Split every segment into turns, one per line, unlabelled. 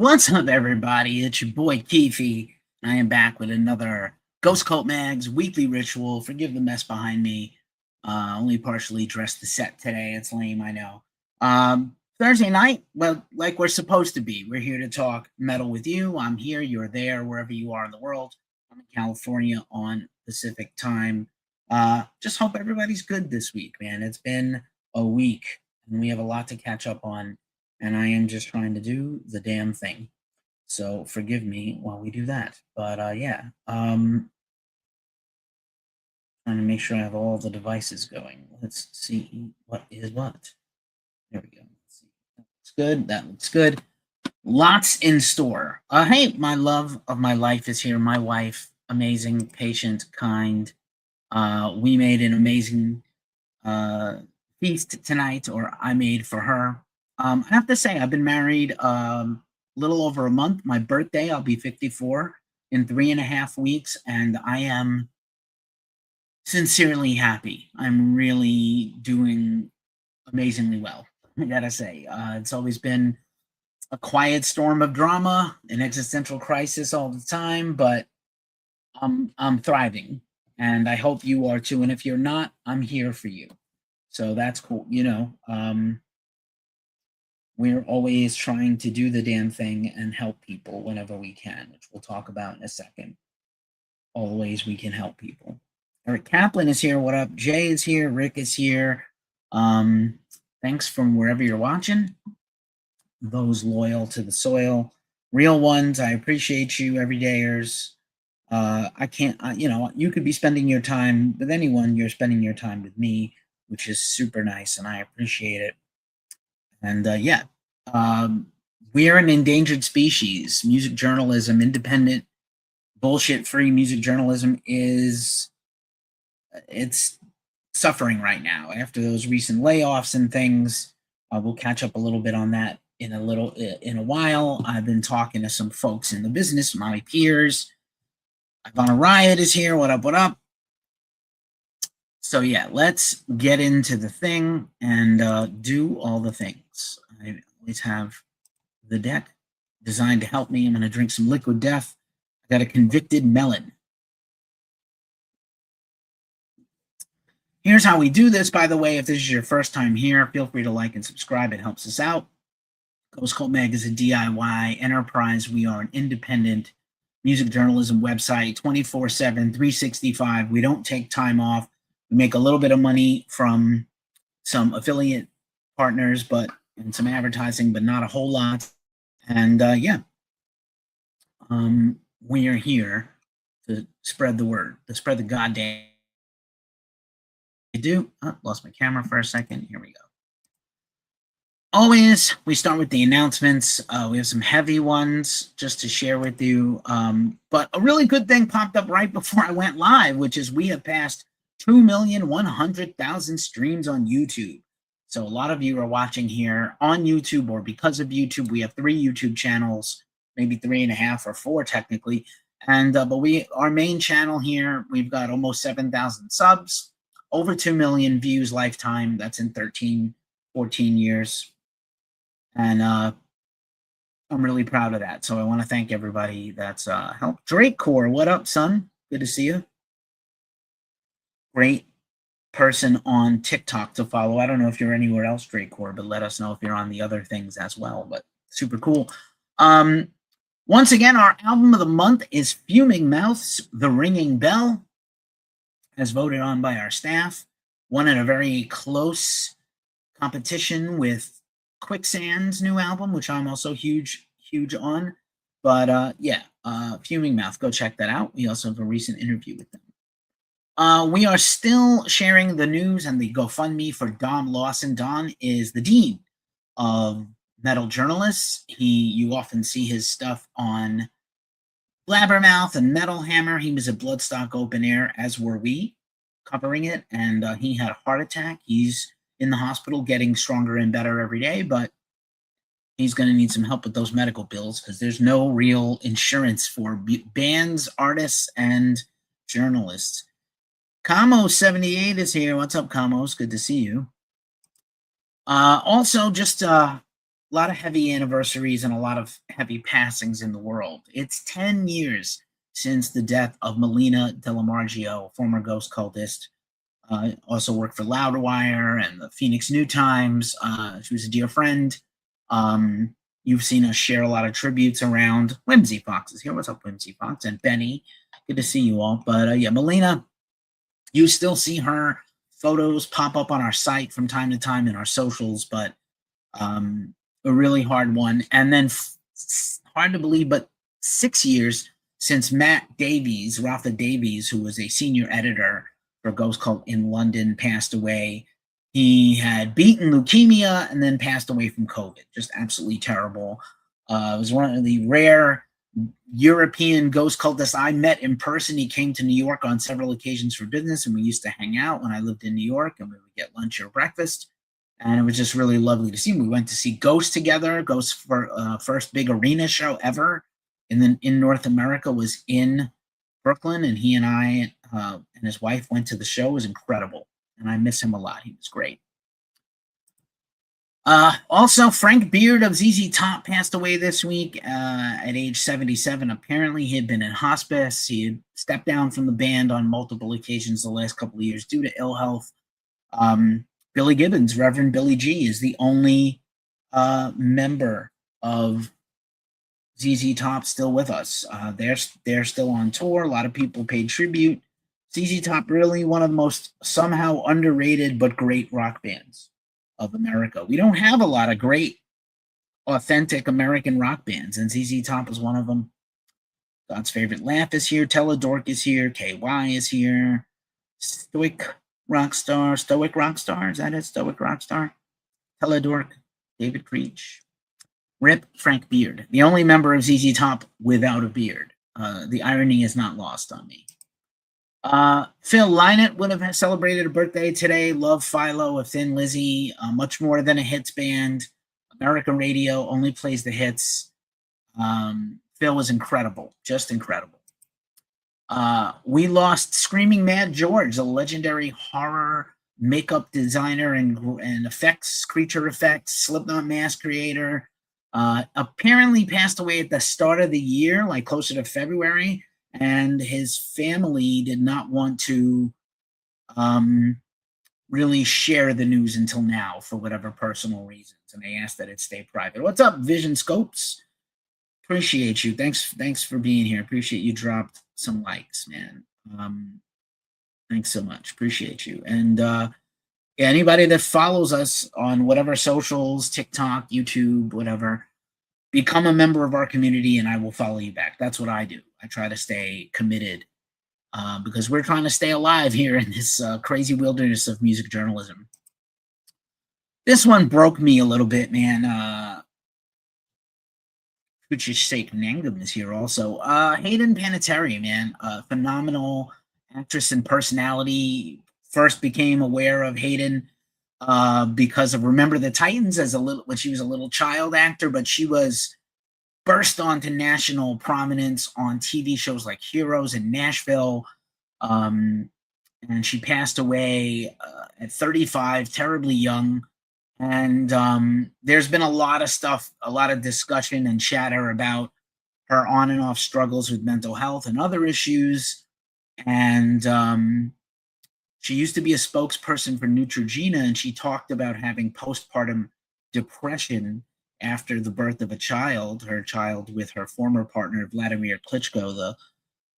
What's up, everybody? It's your boy Keefy. I am back with another Ghost Cult Mags weekly ritual. Forgive the mess behind me. Only partially dressed the set today. It's lame, I know. Thursday night, well, like we're supposed to be. We're here to talk metal with you. I'm here, you're there, wherever you are in the world. I'm in California on Pacific time. Just hope everybody's good this week, man. It's been a week, and we have a lot to catch up on. And I am just trying to do the damn thing. So forgive me while we do that. But trying to make sure I have all the devices going. Let's see what is what. There we go. Let's see. That looks good. That looks good. Lots in store. Hey, my love of my life is here. My wife, amazing, patient, kind. We made an amazing feast tonight, or I made for her. I have to say, I've been married a little over a month. My birthday, I'll be 54 in 3.5 weeks, and I am sincerely happy. I'm really doing amazingly well, I gotta say. It's always been a quiet storm of drama, an existential crisis all the time, but I'm thriving, and I hope you are too. And if you're not, I'm here for you. So that's cool, we're always trying to do the damn thing and help people whenever we can, which we'll talk about in a second. All the ways we can help people. Eric Kaplan is here. What up? Jay is here. Rick is here. Thanks from wherever you're watching. Those loyal to the soil. Real ones, I appreciate you, everydayers. I can't, you could be spending your time with anyone. You're spending your time with me, which is super nice, and I appreciate it. And we're an endangered species. Music journalism, independent, bullshit-free music journalism it's suffering right now after those recent layoffs and things. We'll catch up a little bit on that in a while. I've been talking to some folks in the business, my peers. Ivana Riot is here. What up? What up? So yeah, let's get into the thing and do all the things. I always have the deck designed to help me. I'm going to drink some liquid death. I got a convicted melon. Here's how we do this, by the way. If this is your first time here, feel free to like and subscribe. It helps us out. Ghost Cult Mag is a DIY enterprise. We are an independent music journalism website, 24/7, 365. We don't take time off. We make a little bit of money from some affiliate partners, and some advertising, but not a whole lot. And we are here to spread the word, to spread the goddamn. Lost my camera for a second. Here we go. Always, we start with the announcements. We have some heavy ones just to share with you. But a really good thing popped up right before I went live, which is we have passed 2,100,000 streams on YouTube. So a lot of you are watching here on YouTube or because of YouTube. We have 3 YouTube channels, maybe 3.5 or 4 technically. And but our main channel here, we've got almost 7,000 subs, over 2 million views lifetime. That's in 13, 14 years. And I'm really proud of that. So I want to thank everybody that's helped. Drake Core, what up, son? Good to see you. Great person on TikTok to follow. I don't know if you're anywhere else, Drake Core, but let us know if you're on the other things as well. But super cool. Once again, our album of the month is Fuming Mouth's The Ringing Bell, as voted on by our staff. Won in a very close competition with Quicksand's new album, which I'm also huge on. But Fuming Mouth, go check that out. We also have a recent interview with them. We are still sharing the news and the GoFundMe for Don Lawson. Don is the dean of metal journalists. You often see his stuff on Blabbermouth and Metal Hammer. He was at Bloodstock Open Air, as were we, covering it, and he had a heart attack. He's in the hospital getting stronger and better every day, but he's going to need some help with those medical bills because there's no real insurance for bands, artists, and journalists. Kamos78 is here. What's up, Kamos? Good to see you. Also, just lot of heavy anniversaries and a lot of heavy passings in the world. It's 10 years since the death of Melina Delamargio, former Ghost cultist. Also worked for Loudwire and the Phoenix New Times. She was a dear friend. You've seen us share a lot of tributes around. Whimsy Fox is here. What's up, Whimsy Fox? And Benny. Good to see you all. But yeah, Melina, you still see her photos pop up on our site from time to time in our socials, but a really hard one. And then hard to believe, but 6 years since Matt Davies, Rafa Davies, who was a senior editor for Ghost Cult in London, passed away. He had beaten leukemia and then passed away from COVID. Just absolutely terrible. It was one of the rare European ghost cultists I met in person. He came to New York on several occasions for business, and we used to hang out when I lived in New York, and we would get lunch or breakfast. And it was just really lovely to see him. We went to see Ghost together. Ghost for first big arena show ever in North America was in Brooklyn, and he and I and his wife went to the show. It was incredible, and I miss him a lot. He was great. Also, Frank Beard of ZZ Top passed away this week at age 77. Apparently, he had been in hospice. He had stepped down from the band on multiple occasions the last couple of years due to ill health. Billy Gibbons, Reverend Billy G, is the only member of ZZ Top still with us. They're still on tour. A lot of people paid tribute. ZZ Top, really one of the most somehow underrated but great rock bands of America. We don't have a lot of great, authentic American rock bands, and ZZ Top is one of them. God's Favorite Laugh is here. Teledork is here. KY is here. Stoic Rockstar, is that it? Stoic Rockstar. Teledork, David Creech. Rip Frank Beard, the only member of ZZ Top without a beard. The irony is not lost on me. Phil Lynott would have celebrated a birthday today. Love Philo, a Thin Lizzy, much more than a hits band. America Radio only plays the hits. Phil was incredible, just incredible. We lost Screaming Mad George, a legendary horror makeup designer and effects, creature effects, Slipknot mask creator. Apparently passed away at the start of the year, like closer to February, and his family did not want to really share the news until now for whatever personal reasons, and they asked that it stay private. What's up, Vision Scopes? Appreciate you. Thanks for being here. Appreciate you dropped some likes, man. Thanks so much. Appreciate you. And anybody that follows us on whatever socials, TikTok, YouTube, whatever, become a member of our community and I will follow you back. That's what I do. I try to stay committed because we're trying to stay alive here in this crazy wilderness of music journalism. This one broke me a little bit, man. Sake Nangam is here also. Hayden Panettiere, man, phenomenal actress and personality. First became aware of Hayden because of Remember the Titans when she was a little child actor, but she was burst onto national prominence on TV shows like Heroes in Nashville. And she passed away at 35, terribly young. And there's been a lot of stuff, a lot of discussion and chatter about her on and off struggles with mental health and other issues. And she used to be a spokesperson for Neutrogena, and she talked about having postpartum depression after the birth of her child with her former partner, Vladimir Klitschko, the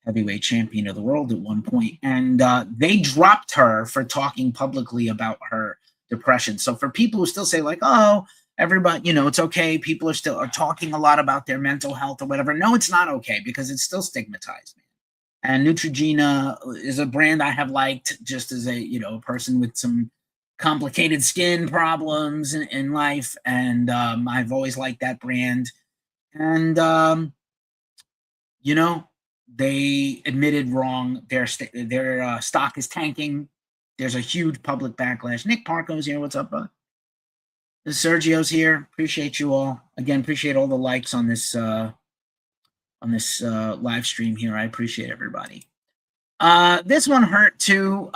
heavyweight champion of the world at one point. And they dropped her for talking publicly about her depression. So for people who still say like, oh, everybody, it's okay. People are talking a lot about their mental health or whatever. No, it's not okay because it's still stigmatized, man. And Neutrogena is a brand I have liked just as a person with some complicated skin problems in life. And I've always liked that brand. And, they admitted wrong. Their stock is tanking. There's a huge public backlash. Nick Parco's here. What's up, bud? Sergio's here. Appreciate you all. Again, appreciate all the likes on this live stream here. I appreciate everybody. This one hurt too.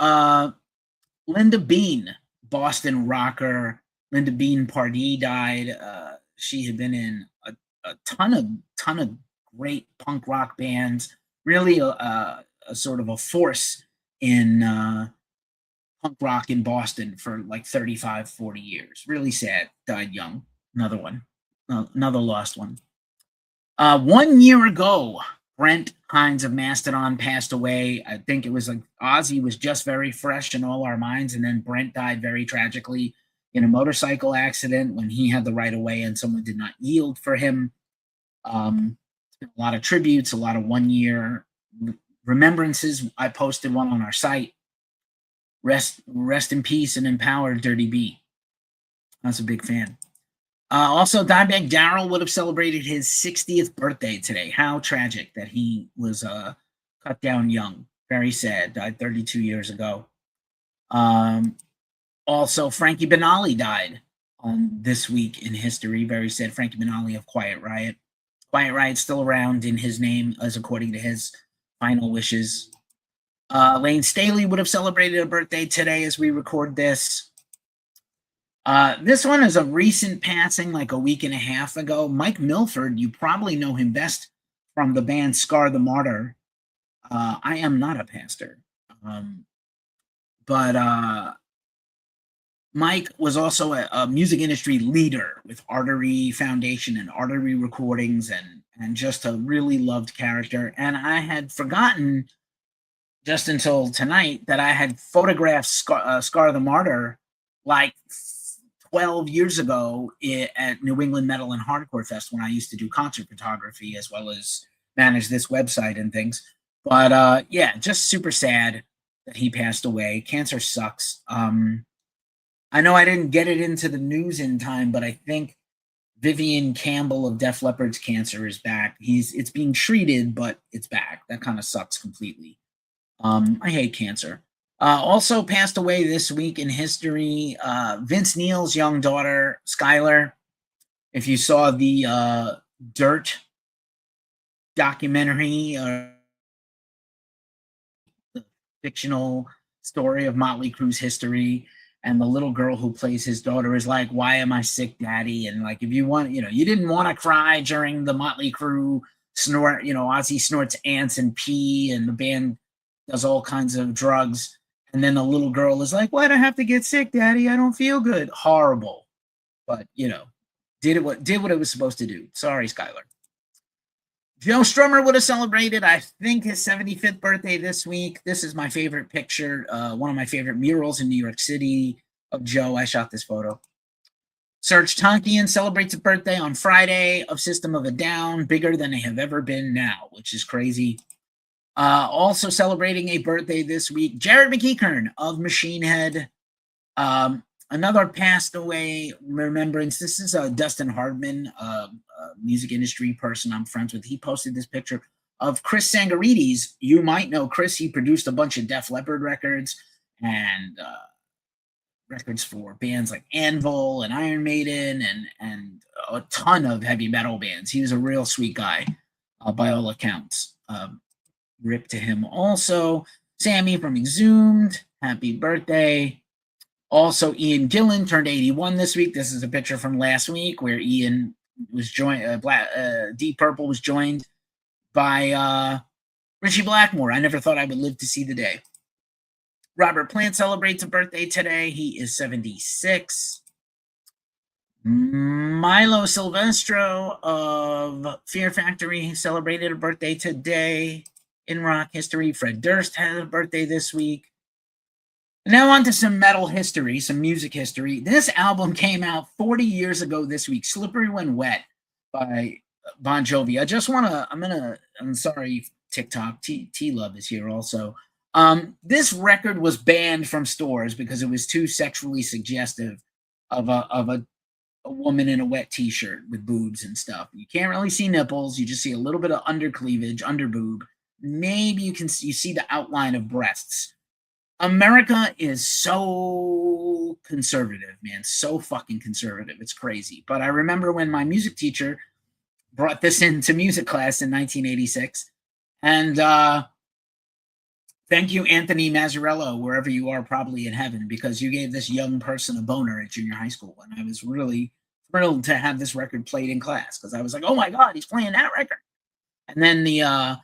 Linda Bean, Boston rocker. Linda Bean Pardee died. she had been in a ton of great punk rock bands. Really a sort of a force in punk rock in Boston for like 35, 40 years. Really sad. Died young. Another one. Another lost one. 1 year ago, Brent Hines of Mastodon passed away. I think it was like Ozzy was just very fresh in all our minds, and then Brent died very tragically in a motorcycle accident when he had the right of way and someone did not yield for him. A lot of tributes, a lot of 1 year remembrances. I posted one on our site. Rest in peace and empower Dirty B. I was a big fan. Also, Dimebag Darrell would have celebrated his 60th birthday today. How tragic that he was cut down young. Very sad. Died 32 years ago. Also, Frankie Benali died on this week in history. Very sad. Frankie Benali of Quiet Riot. Quiet Riot's still around in his name, as according to his final wishes. Lane Staley would have celebrated a birthday today as we record this. This one is a recent passing, like a week and a half ago. Mike Milford, you probably know him best from the band Scar the Martyr. I am not a pastor. But Mike was also a music industry leader with Artery Foundation and Artery Recordings and just a really loved character. And I had forgotten just until tonight that I had photographed Scar the Martyr like 12 years ago at New England Metal and Hardcore Fest when I used to do concert photography as well as manage this website and things. But yeah, just super sad that he passed away. Cancer sucks. I know I didn't get it into the news in time, but I think Vivian Campbell of Def Leppard's cancer is back. It's being treated, but it's back. That kind of sucks completely. I hate cancer. Also passed away this week in history, Vince Neil's young daughter, Skylar. If you saw the Dirt documentary, the fictional story of Motley Crue's history, and the little girl who plays his daughter is like, "Why am I sick, Daddy?" And like, if you want, you didn't want to cry during the Motley Crue snort, Ozzy snorts ants and pee, and the band does all kinds of drugs. And then the little girl is like, "Why'd I have to get sick, Daddy? I don't feel good." Horrible. But, did what it was supposed to do. Sorry, Skylar. Joe Strummer would have celebrated, I think, his 75th birthday this week. This is my favorite picture, one of my favorite murals in New York City of Joe. I shot this photo. Serge Tankian celebrates a birthday on Friday of System of a Down, bigger than they have ever been now, which is crazy. Also celebrating a birthday this week, Jared McEachern of Machine Head. Another passed away remembrance. This is Dustin Hardman, a music industry person I'm friends with. He posted this picture of Chris Sangarides. You might know Chris. He produced a bunch of Def Leppard records and records for bands like Anvil and Iron Maiden and a ton of heavy metal bands. He was a real sweet guy by all accounts. Rip to him. Also, Sammy from Exhumed, happy birthday. Also, Ian Gillan turned 81 this week. This is a picture from last week where Ian was joined, Deep Purple was joined by Richie Blackmore. I never thought I would live to see the day. Robert Plant celebrates a birthday today. He is 76. Milo Silvestro of Fear Factory celebrated a birthday today. In rock history, Fred Durst had a birthday this week. Now on to some metal history, some music history. This album came out 40 years ago this week, Slippery When Wet by Bon Jovi. I'm sorry, TikTok, T-Love is here also. This record was banned from stores because it was too sexually suggestive of a woman in a wet t-shirt with boobs and stuff. You can't really see nipples. You just see a little bit of under cleavage, under boob. Maybe you see the outline of breasts. America is so conservative, man. So fucking conservative. It's crazy. But I remember when my music teacher brought this into music class in 1986. And thank you, Anthony Mazzarello, wherever you are, probably in heaven, because you gave this young person a boner at junior high school. And I was really thrilled to have this record played in class because I was like, oh my God, he's playing that record. And then the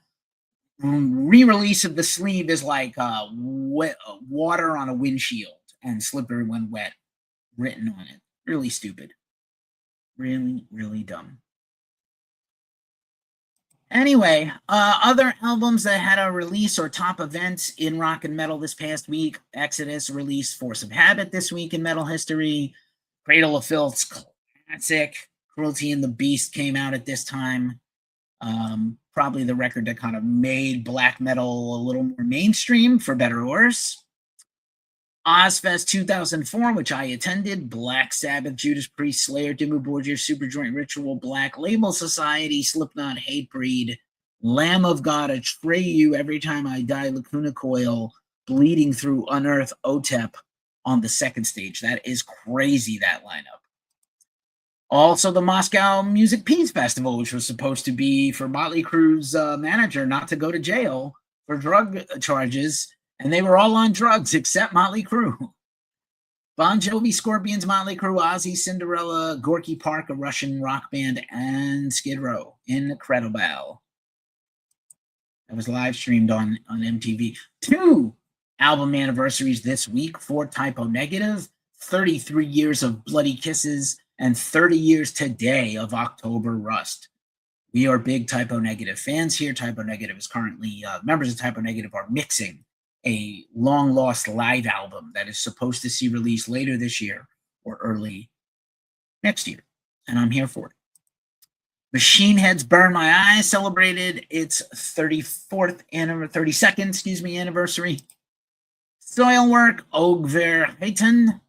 re-release of the sleeve is like water on a windshield and slippery when wet written on it. Really stupid. Really, really dumb. Anyway, other albums that had a release or top events in rock and metal this past week. Exodus released Force of Habit this week in metal history. Cradle of Filth's classic Cruelty and the Beast came out at this time. Probably the record that kind of made black metal a little more mainstream, for better or worse. Ozfest 2004, which I attended. Black Sabbath, Judas Priest, Slayer, Dimmu Borgir, Superjoint Ritual, Black Label Society, Slipknot, Hatebreed, Lamb of God, Atreyu, Every Time I Die, Lacuna Coil, Bleeding Through, Unearth, OTEP on the second stage. That is crazy, that lineup. Also, the Moscow Music Peace Festival, which was supposed to be for Motley Crue's manager not to go to jail for drug charges, and they were all on drugs except Motley Crue. Bon Jovi, Scorpions, Motley Crue, Ozzy, Cinderella, Gorky Park, a Russian rock band, and Skid Row. Incredible. That was live streamed on MTV. 2 album anniversaries this week for Typo Negative. 33 years of Bloody Kisses and 30 years today of October Rust. We are big Typo Negative fans here. Typo Negative is currently, members of Typo Negative are mixing a long-lost live album that is supposed to see release later this year or early next year, and I'm here for it. Machine Head's Burn My Eyes celebrated its 32nd anniversary. Soilwork, Ogverheten,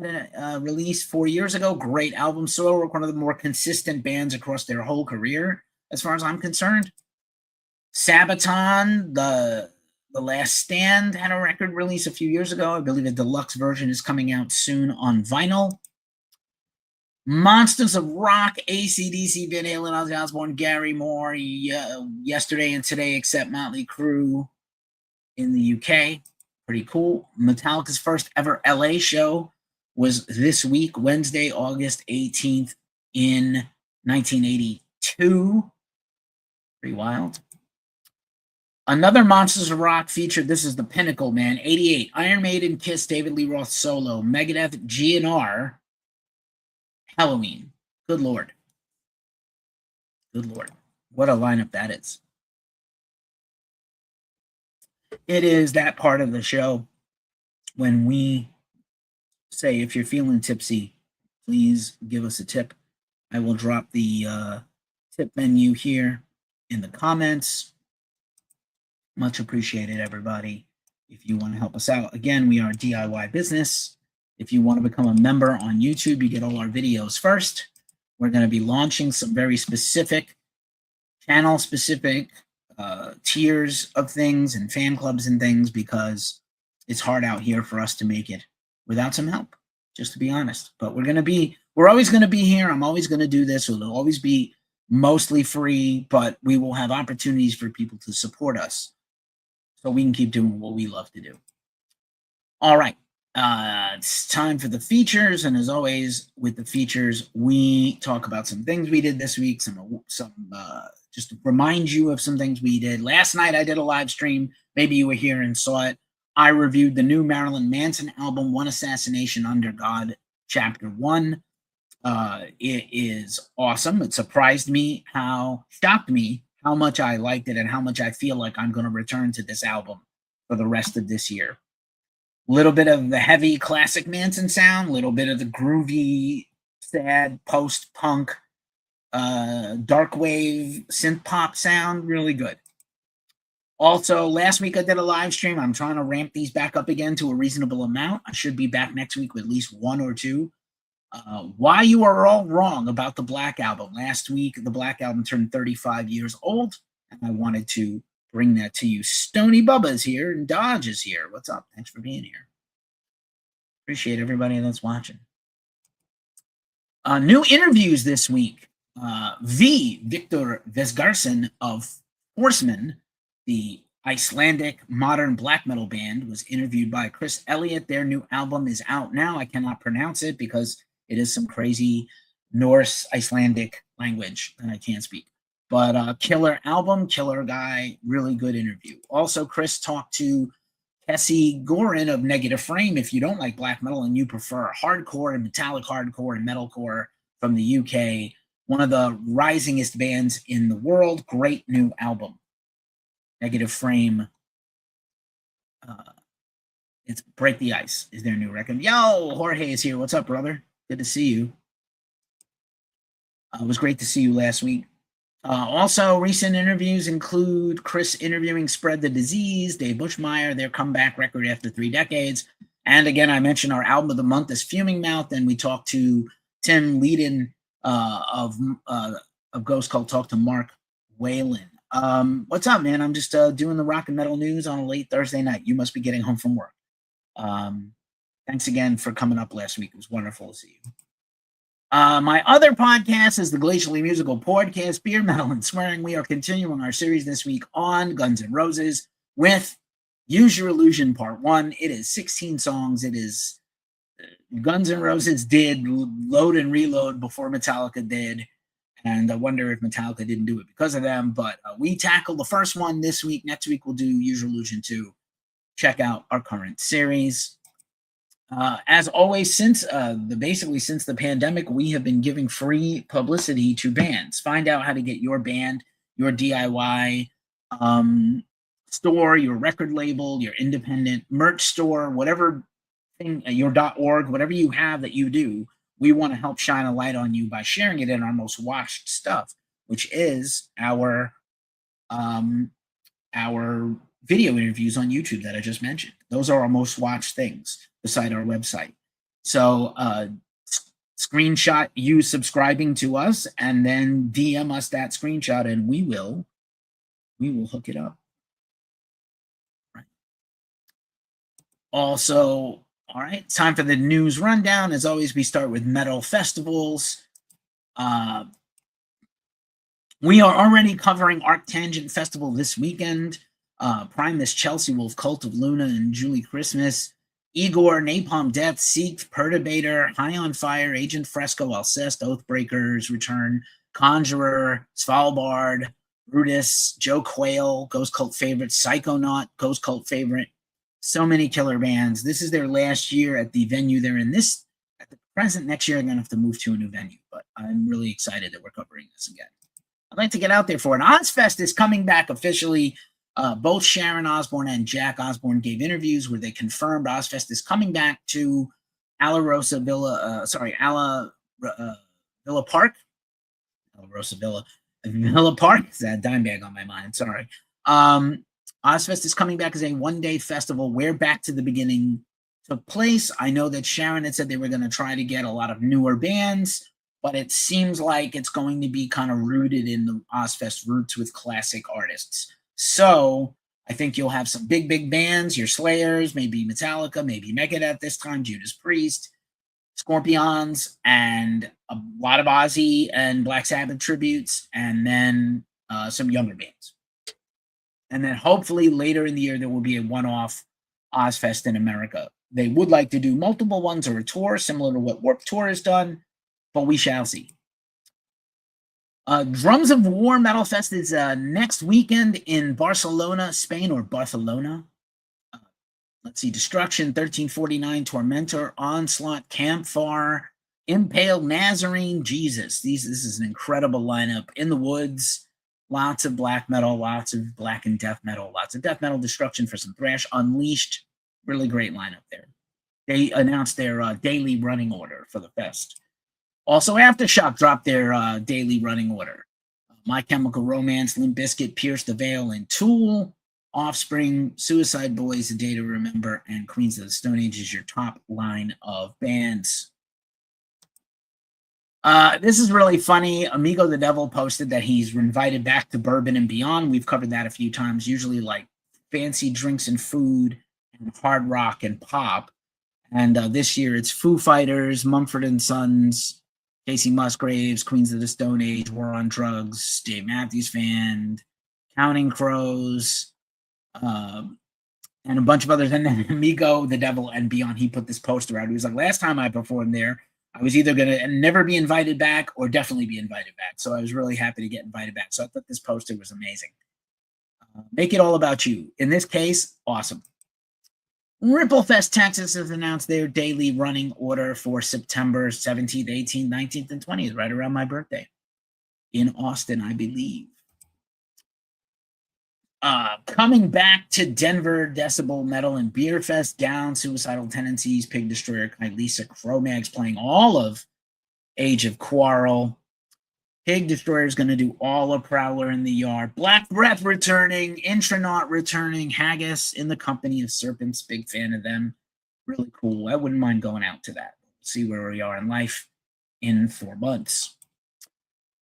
had a release 4 years ago. Great album. Soilwork, one of the more consistent bands across their whole career, as far as I'm concerned. Sabaton, the Last Stand, had a record release a few years ago. I believe a deluxe version is coming out soon on vinyl. Monsters of Rock, AC/DC, Van Halen, Ozzy Osbourne, Gary Moore, yesterday and today, except Motley Crue in the UK. Pretty cool. Metallica's first ever LA show was this week, Wednesday, August 18th in 1982. Pretty wild. Another Monsters of Rock feature. This is the pinnacle, man. 88. Iron Maiden, Kiss, David Lee Roth solo, Megadeth, GNR, Halloween. Good Lord. Good Lord. What a lineup that is. It is that part of the show when we say, if you're feeling tipsy, please give us a tip. I will drop the tip menu here in the comments. Much appreciated, everybody. If you want to help us out, again, we are DIY business. If you want to become a member on YouTube, you get all our videos first. We're going to be launching some very specific, channel-specific tiers of things and fan clubs and things because it's hard out here for us to make it without some help, just to be honest. But we're always going to be here. I'm always going to do this. It'll always be mostly free, but we will have opportunities for people to support us so we can keep doing what we love to do. All right. It's time for the features, and as always with the features, we talk about some things we did this week, some just to remind you of some things we did. Last night I did a live stream. Maybe you were here and saw it. I reviewed the new Marilyn Manson album, One Assassination Under God, Chapter 1. It is awesome. It shocked me how much I liked it and how much I feel like I'm going to return to this album for the rest of this year. A little bit of the heavy classic Manson sound, a little bit of the groovy, sad, post-punk, dark wave, synth pop sound, really good. Also, last week I did a live stream. I'm trying to ramp these back up again to a reasonable amount. I should be back next week with at least one or two. Why you are all wrong about the Black Album. Last week, the Black Album turned 35 years old, and I wanted to bring that to you. Stony Bubba's here, and Dodge is here. What's up? Thanks for being here. Appreciate everybody that's watching. New interviews this week. Victor Vesgarsen of Horseman, the Icelandic modern black metal band, was interviewed by Chris Elliott. Their new album is out now. I cannot pronounce it because it is some crazy Norse, Icelandic language that I can't speak. But killer album, killer guy, really good interview. Also, Chris talked to Kessie Gorin of Negative Frame. If you don't like black metal and you prefer hardcore and metallic hardcore and metalcore from the UK, one of the risingest bands in the world, great new album. Negative Frame. It's Break the Ice is their new record. Yo, Jorge is here. What's up, brother? Good to see you. It was great to see you last week. Also, recent interviews include Chris interviewing Spread the Disease, Dave Bushmeyer, their comeback record after 3 decades. And again, I mentioned our album of the month is Fuming Mouth, and we talked to Tim Leedon of Ghost Cult, talked to Mark Whalen. What's up, man? I'm just doing the rock and metal news on a late Thursday night. You must be getting home from work. Thanks again for coming up last week. It was wonderful to see you. My other podcast is the Glacially Musical Podcast, Beer, Metal, and Swearing. We are continuing our series this week on Guns N' Roses with Use Your Illusion Part 1. It is 16 songs. It is Guns N' Roses did Load and Reload before Metallica did, and I wonder if Metallica didn't do it because of them, but we tackled the first one this week. Next week we'll do Use Your Illusion 2. Check out our current series. As always, since the pandemic, we have been giving free publicity to bands. Find out how to get your band, your DIY store, your record label, your independent merch store, whatever thing, your .org, whatever you have that you do. We want to help shine a light on you by sharing it in our most watched stuff, which is our video interviews on YouTube that I just mentioned. Those are our most watched things beside our website. So screenshot you subscribing to us and then DM us that screenshot and we will hook it up. Right. Also, all right, time for the news rundown. As always, we start with metal festivals. We are already covering Arctangent Festival this weekend. Primus, Chelsea Wolf, Cult of Luna, and Julie Christmas. Igor, Napalm Death, Seek, Perturbator, High on Fire, Agent Fresco, Alcest, Oathbreakers, Return, Conjurer, Svalbard, Brutus, Joe Quail, Ghost Cult Favorite, Psychonaut, Ghost Cult Favorite. So many killer bands. This is their last year at the venue they're in. This, at the present, next year, I'm going to have to move to a new venue, but I'm really excited that we're covering this again. I'd like to get out there for it. Ozfest is coming back officially. Both Sharon Osbourne and Jack Osbourne gave interviews where they confirmed Ozfest is coming back to Villa Park. Villa Park. Is that Dimebag on my mind? Sorry. Ozfest is coming back as a one-day festival where Back to the Beginning took place. I know that Sharon had said they were going to try to get a lot of newer bands, but it seems like it's going to be kind of rooted in the Ozfest roots with classic artists. So I think you'll have some big bands, your Slayers, maybe Metallica, maybe Megadeth this time, Judas Priest, Scorpions, and a lot of Ozzy and Black Sabbath tributes, and then some younger bands. And then hopefully later in the year, there will be a one-off Ozfest in America. They would like to do multiple ones or a tour, similar to what Warped Tour has done, but we shall see. Drums of War Metal Fest is next weekend in Barcelona, Spain, or Barcelona. Let's see, Destruction, 1349, Tormentor, Onslaught, Campfire, Impaled, Nazarene, Jesus. This is an incredible lineup. In the Woods, lots of black metal, lots of black and death metal, lots of death metal, Destruction for some thrash, Unleashed, really great lineup there. They announced their daily running order for the fest. Also, Aftershock dropped their daily running order. My Chemical Romance, Limp Bizkit, Pierce the Veil, and Tool. Offspring, Suicide Boys, A Day to Remember, and Queens of the Stone Age is your top line of bands. This is really funny. Amigo the Devil posted that he's invited back to Bourbon and Beyond. We've covered that a few times, usually like fancy drinks and food and hard rock and pop. And this year it's Foo Fighters, Mumford & Sons, Casey Musgraves, Queens of the Stone Age, War on Drugs, Dave Matthews Band, Counting Crows, and a bunch of others. And then Amigo the Devil and Beyond, he put this poster out. He was like, last time I performed there, I was either going to never be invited back or definitely be invited back. So I was really happy to get invited back. So I thought this poster was amazing. Make it all about you. In this case, awesome. Ripplefest Texas has announced their daily running order for September 17th, 18th, 19th, and 20th, right around my birthday in Austin, I believe. Coming back to Denver, Decibel Metal and Beer Fest, Down, Suicidal Tendencies, Pig Destroyer, Lisa, Cro-Mags playing all of Age of Quarrel. Pig Destroyer is going to do all of Prowler in the Yard. Black Breath returning, Intronaut returning, Haggis in the Company of Serpents, big fan of them. Really cool. I wouldn't mind going out to that. See where we are in life in 4 months.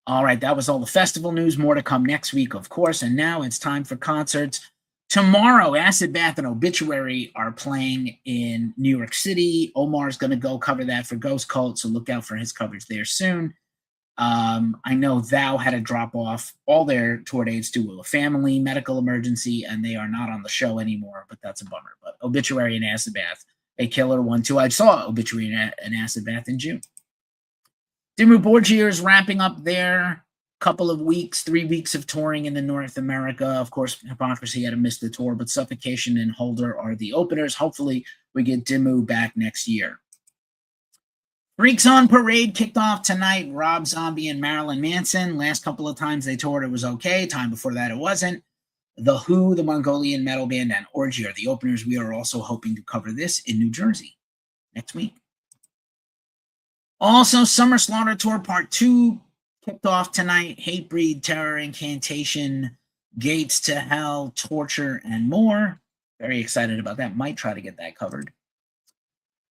All right, that was all the festival news. More to come next week, of course. And now it's time for concerts. Tomorrow, Acid Bath and Obituary are playing in New York City. Omar's going to go cover that for Ghost Cult, so look out for his coverage there soon. I know Thou had to drop off all their tour dates due to a family medical emergency, and they are not on the show anymore, but that's a bummer. But Obituary and Acid Bath, a killer one, too. I saw Obituary and Acid Bath in June. Dimmu Borgir is wrapping up their couple of weeks, 3 weeks of touring in the North America. Of course, Hypocrisy had to miss the tour, but Suffocation and Holder are the openers. Hopefully, we get Dimmu back next year. Freaks on Parade kicked off tonight. Rob Zombie and Marilyn Manson. Last couple of times they toured, it was okay. Time before that, it wasn't. The Who, the Mongolian metal band, and Orgy are the openers. We are also hoping to cover this in New Jersey next week. Also, Summer Slaughter Tour Part 2 kicked off tonight. Hatebreed, Terror, Incantation, Gates to Hell, Torture, and more. Very excited about that. Might try to get that covered.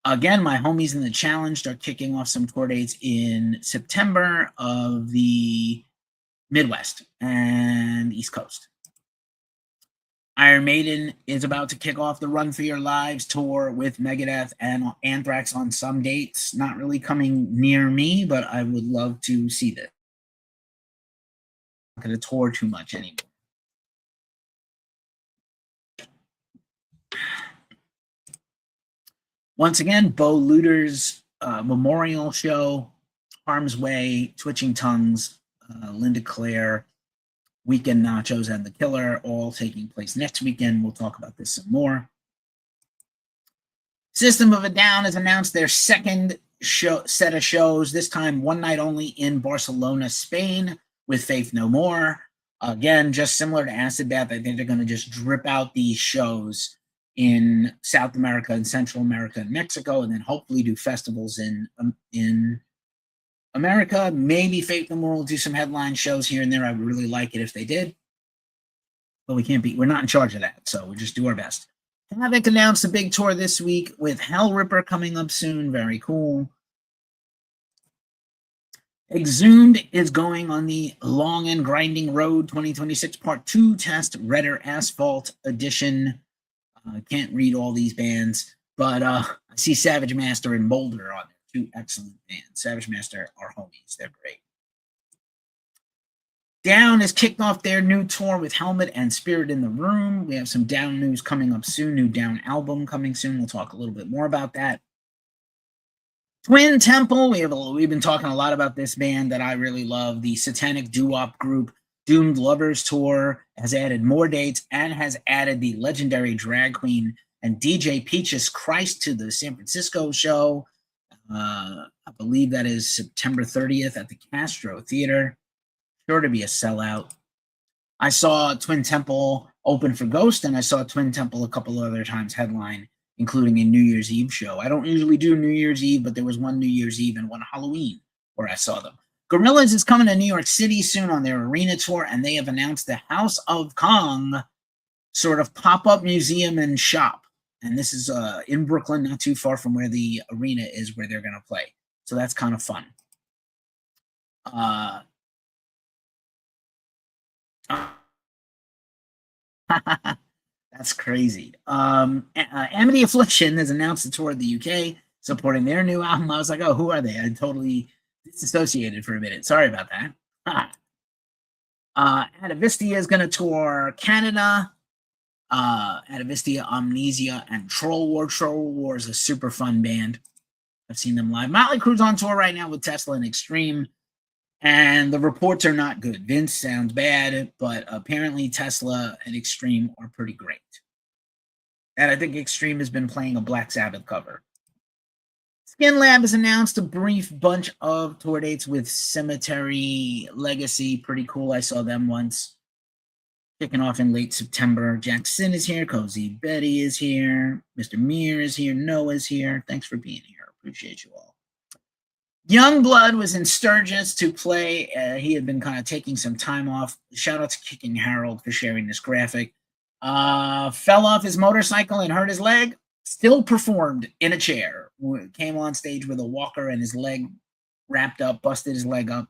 Again, my homies in the Challenged are kicking off some tour dates in September of the Midwest and East Coast. Iron Maiden is about to kick off the Run for Your Lives tour with Megadeth and Anthrax on some dates. Not really coming near me, but I would love to see this. I'm not going to tour too much anymore. Once again, Bo Luder's memorial show, Harm's Way, Twitching Tongues, Linda Claire, Weekend Nachos, and The Killer, all taking place next weekend. We'll talk about this some more. System of a Down has announced their second set of shows, this time one night only in Barcelona, Spain, with Faith No More. Again, just similar to Acid Bath, I think they're going to just drip out these shows in South America and Central America and Mexico, and then hopefully do festivals in America. Maybe Faith No More will do some headline shows here and there. I would really like it if they did, but we're not in charge of that, so we'll just do our best. Havoc announced a big tour this week with Hell Ripper coming up soon. Very cool. Exhumed is going on the Long and Grinding Road 2026 Part 2 test, Redder Asphalt Edition. Can't read all these bands, but I see Savage Master and Boulder on there. 2 excellent bands. Savage Master are homies. They're great. Down has kicked off their new tour with Helmet and Spirit in the Room. We have some Down news coming up soon. New Down album coming soon. We'll talk a little bit more about that. Twin Temple. We've been talking a lot about this band that I really love. The satanic doo-wop group Doomed Lovers Tour has added more dates and has added the legendary drag queen and DJ Peaches Christ to the San Francisco show. I believe that is September 30th at the Castro Theater. Sure to be a sellout. I saw Twin Temple open for Ghost, and I saw Twin Temple a couple other times headline, including a New Year's Eve show. I don't usually do New Year's Eve, but there was one New Year's Eve and one Halloween where I saw them. Gorillaz is coming to New York City soon on their arena tour, and they have announced the House of Kong sort of pop-up museum and shop. And this is in Brooklyn, not too far from where the arena is where they're going to play. So that's kind of fun. That's crazy. Amity Affliction has announced a tour of the UK supporting their new album. I was like, oh, who are they? I totally disassociated for a minute. Sorry about that. Atavistia is going to tour Canada. Atavistia, Amnesia, and Troll War. Troll War is a super fun band. I've seen them live. Motley Crue's on tour right now with Tesla and Extreme, and the reports are not good. Vince sounds bad, but apparently Tesla and Extreme are pretty great. And I think Extreme has been playing a Black Sabbath cover. Skin Lab has announced a brief bunch of tour dates with Cemetery Legacy. Pretty cool. I saw them once. Kicking off in late September. Jackson is here. Cozy Betty is here. Mr. Meir is here. Noah's here. Thanks for being here. Appreciate you all. Youngblood was in Sturgis to play. He had been kind of taking some time off. Shout out to Kicking Harold for sharing this graphic. Fell off his motorcycle and hurt his leg. Still performed in a chair. Came on stage with a walker and his leg wrapped up, busted his leg up.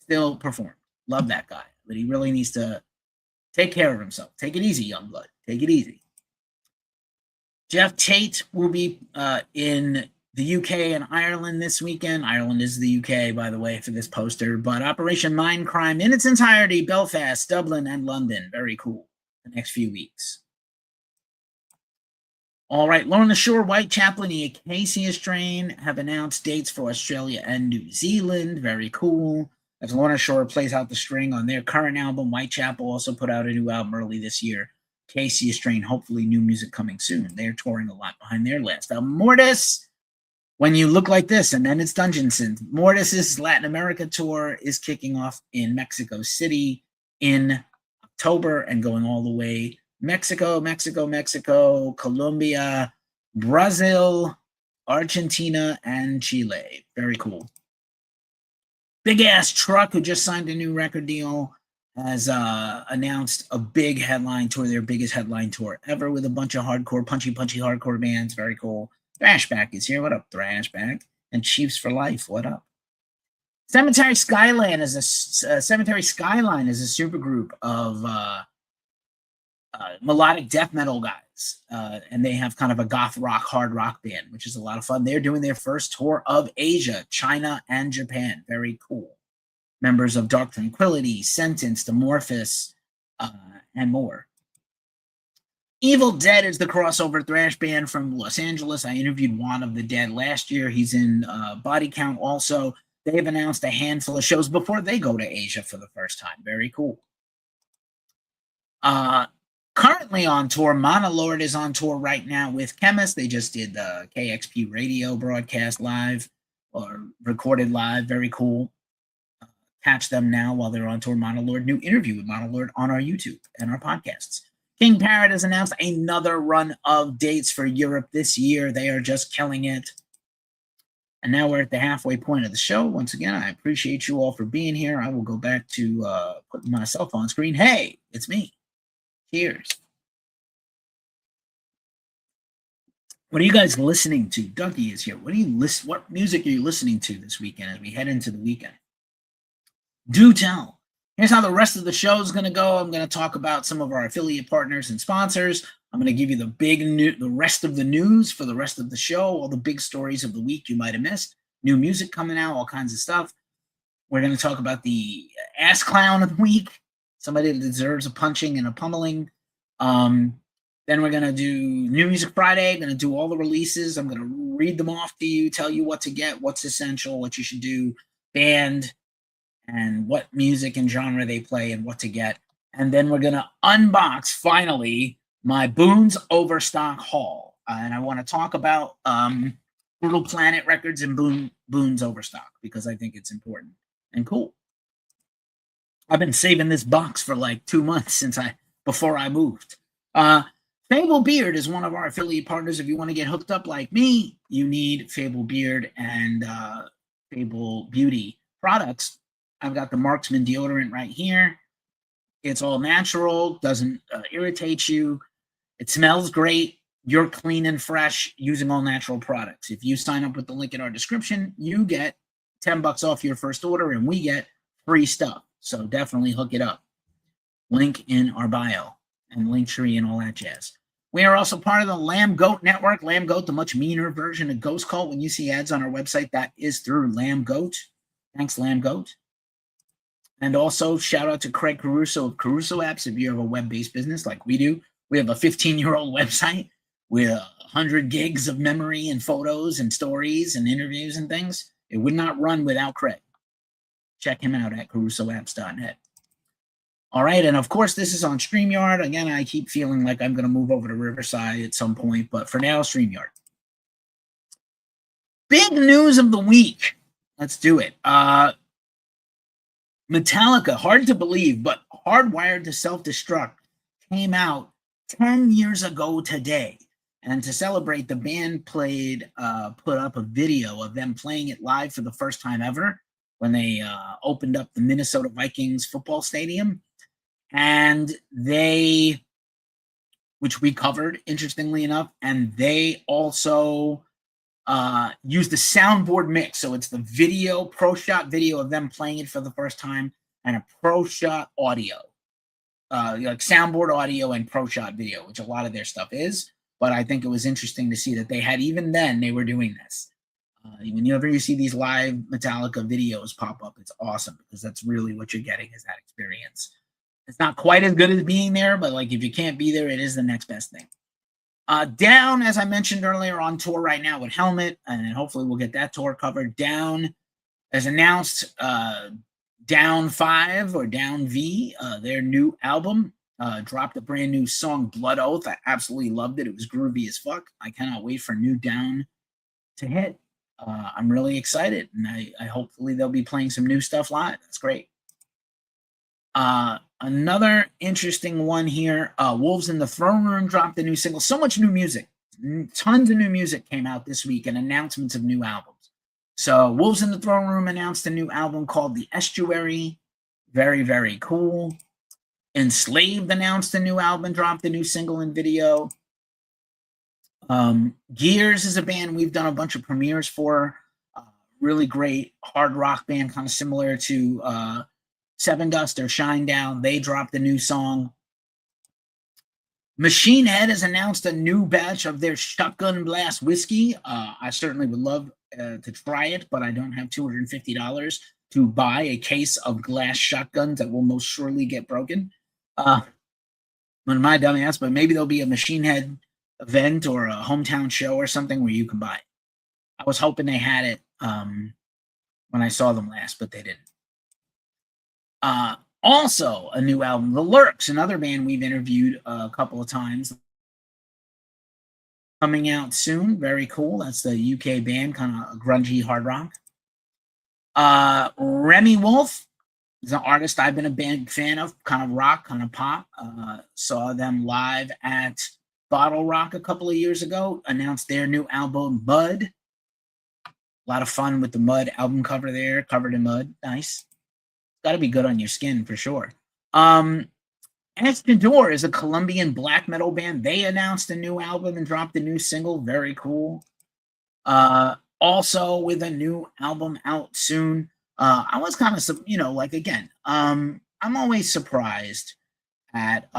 Still performed. Love that guy. But he really needs to take care of himself. Take it easy, Youngblood. Take it easy. Jeff Tate will be in the UK and Ireland this weekend. Ireland is the UK, by the way, for this poster. But Operation Mindcrime in its entirety, Belfast, Dublin, and London. Very cool. The next few weeks. All right, Lorna Shore, Whitechapel, and the Acacia Strain have announced dates for Australia and New Zealand. Very cool. As Lorna Shore plays out the string on their current album, Whitechapel also put out a new album early this year. Acacia Strain, hopefully new music coming soon. They're touring a lot behind their last album. Mortis, When You Look Like This, and then it's Dungeon Synth. Mortis's Latin America tour is kicking off in Mexico City in October and going all the way Mexico, Colombia, Brazil, Argentina, and Chile. Very cool. Big Ass Truck, who just signed a new record deal, has announced a big headline tour, their biggest headline tour ever, with a bunch of hardcore, punchy hardcore bands. Very cool. Thrashback is here. What up, Thrashback? And Chiefs for Life. What up? Cemetery Skyline is a supergroup of melodic death metal guys, and they have kind of a goth rock, hard rock band, which is a lot of fun. They're doing their first tour of Asia, China, and Japan. Very cool. Members of Dark Tranquility, Sentenced, Amorphous, and more. Evil Dead is the crossover thrash band from Los Angeles. I interviewed Juan of the Dead last year. He's in Body Count also. They've announced a handful of shows before they go to Asia for the first time. Very cool. Currently on tour, Monolord is on tour right now with Chemist. They just did the KXP radio broadcast live or recorded live. Very cool. Catch them now while they're on tour. Monolord, new interview with Monolord on our YouTube and our podcasts. King Parrot has announced another run of dates for Europe this year. They are just killing it. And now we're at the halfway point of the show. Once again, I appreciate you all for being here. I will go back to putting myself on screen. Hey, it's me. Cheers. What are you guys listening to? Dougie is here. What music are you listening to this weekend as we head into the weekend? Do tell. Here's how the rest of the show is going to go. I'm going to talk about some of our affiliate partners and sponsors. I'm going to give you the rest of the news for the rest of the show, all the big stories of the week you might have missed, new music coming out, all kinds of stuff. We're going to talk about the ass clown of the week, somebody that deserves a punching and a pummeling. Then we're going to do New Music Friday. Going to do all the releases. I'm going to read them off to you, tell you what to get, what's essential, what you should do, band, and what music and genre they play and what to get. And then we're going to unbox, finally, my Boone's Overstock haul. And I want to talk about Little Planet Records and Boone's Overstock because I think it's important and cool. I've been saving this box for like 2 months before I moved. Fable Beard is one of our affiliate partners. If you want to get hooked up like me, you need Fable Beard and Fable Beauty products. I've got the Marksman deodorant right here. It's all natural, doesn't irritate you. It smells great. You're clean and fresh using all natural products. If you sign up with the link in our description, you get $10 off your first order, and we get free stuff. So definitely hook it up. Link in our bio and Linktree and all that jazz. We are also part of the Lamb Goat Network. Lamb Goat, the much meaner version of Ghost Cult. When you see ads on our website, that is through Lamb Goat. Thanks, Lamb Goat. And also, shout out to Craig Caruso of Caruso Apps. If you have a web-based business like we do, we have a 15-year-old website with 100 gigs of memory and photos and stories and interviews and things. It would not run without Craig. Check him out at carusoapps.net. All right, and of course, this is on StreamYard. Again, I keep feeling like I'm going to move over to Riverside at some point, but for now, StreamYard. Big news of the week. Let's do it. Metallica, hard to believe, but Hardwired to Self-Destruct came out 10 years ago today. And to celebrate, the band put up a video of them playing it live for the first time ever when they opened up the Minnesota Vikings football stadium. And which we covered, interestingly enough, and they also used the soundboard mix. So it's the video, pro shot video of them playing it for the first time, and a pro shot audio, like soundboard audio and pro shot video, which a lot of their stuff is. But I think it was interesting to see that they had, even then, they were doing this. Whenever you see these live Metallica videos pop up, it's awesome because that's really what you're getting is that experience. It's not quite as good as being there, but like if you can't be there, it is the next best thing. Down, as I mentioned earlier, on tour right now with Helmet, and hopefully we'll get that tour covered. Down has announced Down 5 or Down V, their new album, dropped a brand new song, Blood Oath. I absolutely loved it. It was groovy as fuck. I cannot wait for new Down to hit. I'm really excited, and I hopefully they'll be playing some new stuff live. That's great. Another interesting one here, Wolves in the Throne Room dropped a new single. So much new music. Tons of new music came out this week and announcements of new albums. So Wolves in the Throne Room announced a new album called The Estuary. Very, very cool. Enslaved announced a new album, dropped a new single and video. Gears is a band we've done a bunch of premieres for. Really great hard rock band, kind of similar to Seven Dust or Shinedown. They dropped a new song. Machine Head has announced a new batch of their Shotgun Blast whiskey. I certainly would love to try it, but I don't have $250 to buy a case of glass shotguns that will most surely get broken. One of my dumbass, but maybe there'll be a Machine Head event or a hometown show or something where you can buy it. I was hoping they had it when I saw them last, but they didn't. Also, a new album, The Lurks, another band we've interviewed a couple of times. Coming out soon. Very cool. That's the UK band, kind of grungy hard rock. Remy Wolf is an artist I've been a big fan of, kind of rock, kind of pop. Saw them live at Bottle Rock a couple of years ago. Announced their new album, Mud. A lot of fun with the Mud album cover there, covered in mud. Nice. Got to be good on your skin for sure. Escador is a Colombian black metal band. They announced a new album and dropped a new single. Very cool. Also with a new album out soon. I was kind of, like, again, I'm always surprised at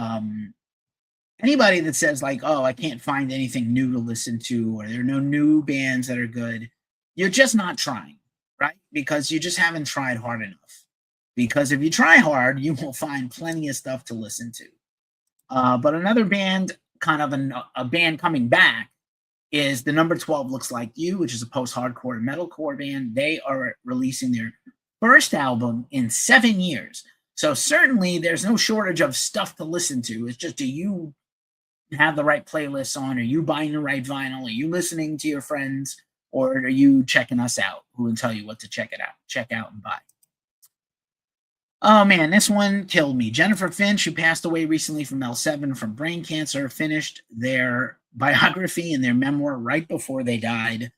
anybody that says like, oh, I can't find anything new to listen to, or there are no new bands that are good. You're just not trying, right? Because you just haven't tried hard enough. Because if you try hard, you will find plenty of stuff to listen to. But another band, kind of a band coming back, is the Number 12 Looks Like You, which is a post-hardcore metalcore band. They are releasing their first album in 7 years. So certainly there's no shortage of stuff to listen to. It's just, do you have the right playlists on? Are you buying the right vinyl? Are you listening to your friends? Or are you checking us out, who will tell you what to check out and buy? Oh, man, this one killed me. Jennifer Finch, who passed away recently from L7 from brain cancer, finished their biography and their memoir right before they died.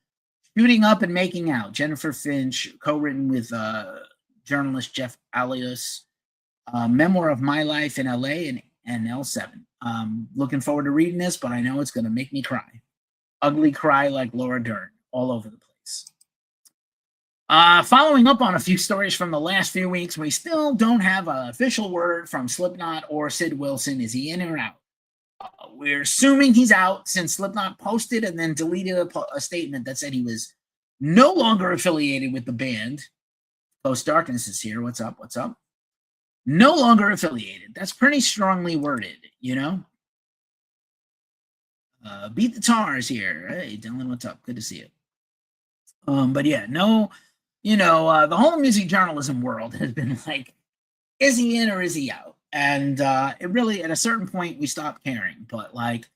Shooting Up and Making Out. Jennifer Finch, co-written with journalist Jeff Alios. Memoir of my life in LA and L7. Looking forward to reading this, but I know it's going to make me cry. Ugly cry like Laura Dern, all over the place. Following up on a few stories from the last few weeks, we still don't have an official word from Slipknot or Sid Wilson. Is he in or out? We're assuming he's out, since Slipknot posted and then deleted a statement that said he was no longer affiliated with the band. Close Darkness is here. What's up? What's up? No longer affiliated. That's pretty strongly worded, you know? Beat the Tars here. Hey, Dylan, what's up? Good to see you. But yeah, no, the whole music journalism world has been like, is he in or is he out? And it really, at a certain point, we stopped caring. But like,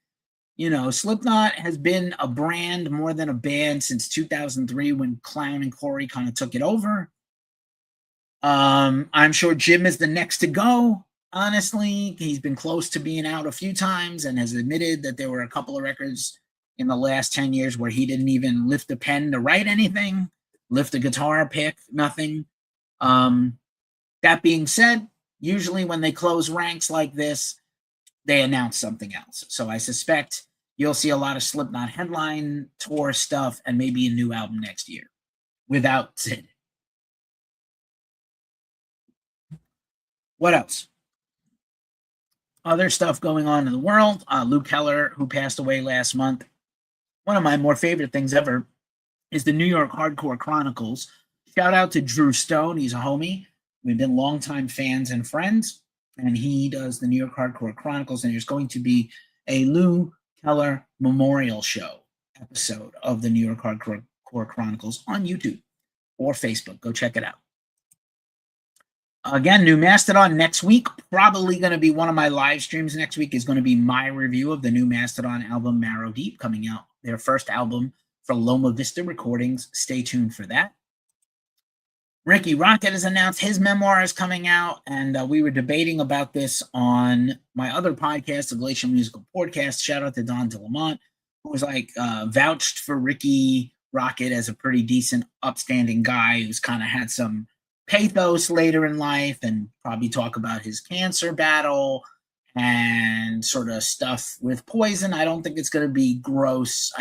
Slipknot has been a brand more than a band since 2003 when Clown and Corey kind of took it over. I'm sure Jim is the next to go. Honestly, he's been close to being out a few times and has admitted that there were a couple of records in the last 10 years where he didn't even lift a pen to write anything, lift a guitar pick, nothing. That being said, usually when they close ranks like this, they announce something else. So I suspect you'll see a lot of Slipknot headline tour stuff and maybe a new album next year without Sid. What else? Other stuff going on in the world. Luke Keller, who passed away last month. One of my more favorite things ever is the New York Hardcore Chronicles. Shout out to Drew Stone. He's a homie. We've been longtime fans and friends, and he does the New York Hardcore Chronicles, and there's going to be a Lou Keller Memorial Show episode of the New York Hardcore Chronicles on YouTube or Facebook. Go check it out. Again, new Mastodon next week. Probably going to be one of my live streams next week is going to be my review of the new Mastodon album, Marrow Deep, coming out, their first album for Loma Vista Recordings. Stay tuned for that. Ricky Rocket has announced his memoir is coming out, and we were debating about this on my other podcast, the Glacial Musical Podcast. Shout out to Don DeLamont, who was like vouched for Ricky Rocket as a pretty decent, upstanding guy who's kind of had some pathos later in life and probably talk about his cancer battle and sort of stuff with poison. I don't think it's going to be gross.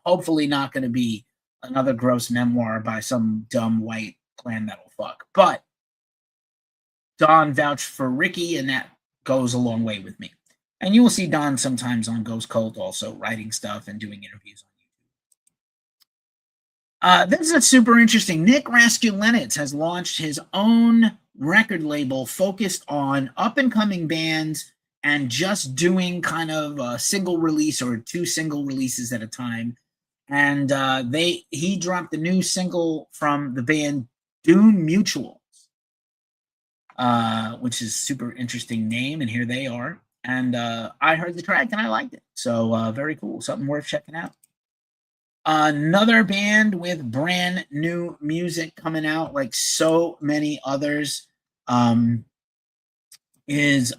Hopefully not going to be another gross memoir by some dumb white clan metal fuck. But Don vouched for Ricky, and that goes a long way with me. And you will see Don sometimes on Ghost Cult also writing stuff and doing interviews on YouTube. This is super interesting. Nick Raskulinecz has launched his own record label focused on up-and-coming bands and just doing kind of a single release or 2 single releases at a time. And he dropped a new single from the band Dune Mutuals, which is super interesting name, and here they are. And I heard the track and I liked it. So very cool. Something worth checking out. Another band with brand new music coming out, like so many others, is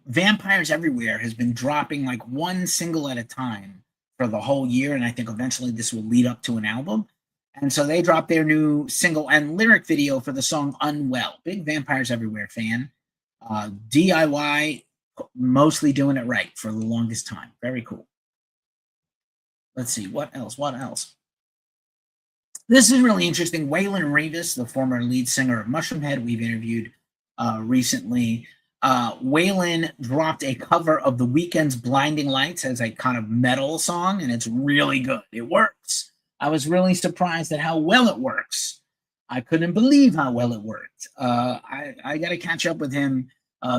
Vampires Everywhere has been dropping like 1 single at a time for the whole year, and I think eventually this will lead up to an album. And so they dropped their new single and lyric video for the song Unwell. Big Vampires Everywhere fan. DIY, mostly doing it right for the longest time. Very cool. Let's see, what else? This is really interesting. Waylon Revis, the former lead singer of Mushroomhead, we've interviewed recently. Waylon dropped a cover of The Weeknd's Blinding Lights as a kind of metal song, and it's really good. It works. I was really surprised at how well it works. I couldn't believe how well it worked. I got to catch up with him.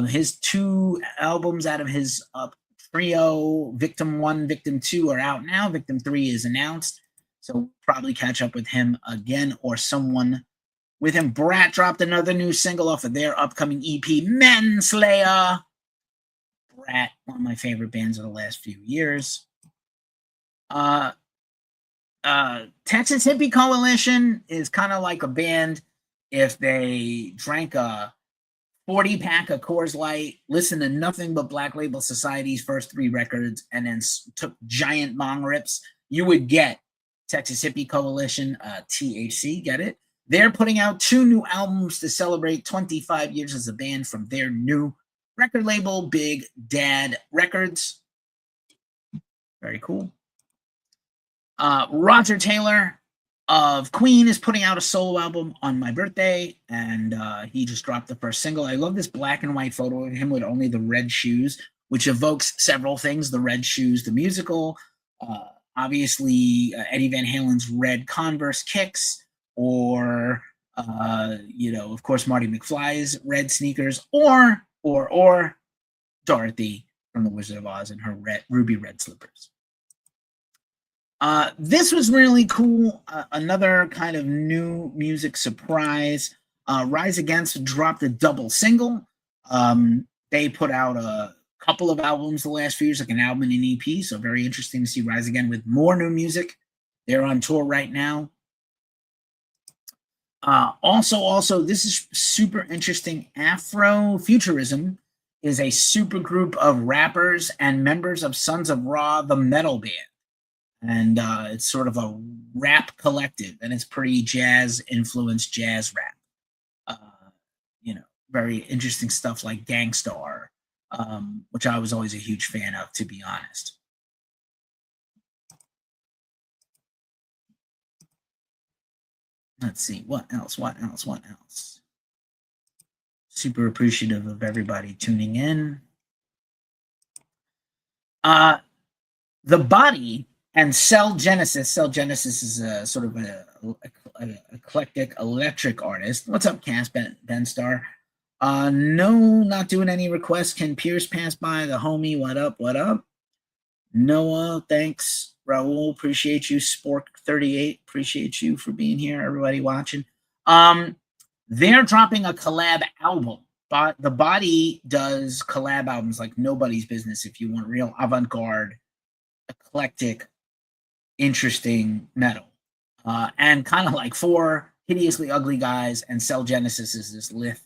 His 2 albums out of his trio, Victim 1, Victim 2 are out now. Victim 3 is announced. So probably catch up with him again or someone with him. Brat dropped another new single off of their upcoming EP, Manslayer. Brat, one of my favorite bands of the last few years. Texas Hippie Coalition is kind of like a band if they drank a 40-pack of Coors Light, listened to nothing but Black Label Society's first 3 records, and then took giant bong rips, you would get Texas Hippie Coalition, THC, get it? They're putting out 2 new albums to celebrate 25 years as a band from their new record label, Big Dad Records. Very cool. Roger Taylor of Queen is putting out a solo album on my birthday, and he just dropped the first single. I love this black and white photo of him with only the red shoes, which evokes several things. The red shoes, the musical, obviously Eddie Van Halen's red Converse kicks, or of course Marty McFly's red sneakers, or Dorothy from The Wizard of Oz in her ruby red slippers. This was really cool. Another kind of new music surprise. Rise Against dropped a double single. They put out a couple of albums the last few years, like an album and an EP. So very interesting to see Rise Again with more new music. They're on tour right now. Also, this is super interesting. Afrofuturism is a super group of rappers and members of Sons of Ra, the metal band. And it's sort of a rap collective, and it's pretty jazz-influenced jazz rap. Very interesting stuff like Gangstar, which I was always a huge fan of, to be honest. Let's see, what else? Super appreciative of everybody tuning in. The Body and Cell Genesis. Cell Genesis is a sort of an eclectic electric artist. What's up, Cass Benstar? No, not doing any requests. Can Pierce pass by? The homie, what up? Noah, thanks. Raul, appreciate you. Spork38, appreciate you for being here. Everybody watching. They're dropping a collab album. But The Body does collab albums like nobody's business if you want real avant-garde, eclectic, interesting metal. And kind of like four hideously ugly guys, and Cell Genesis is this lithe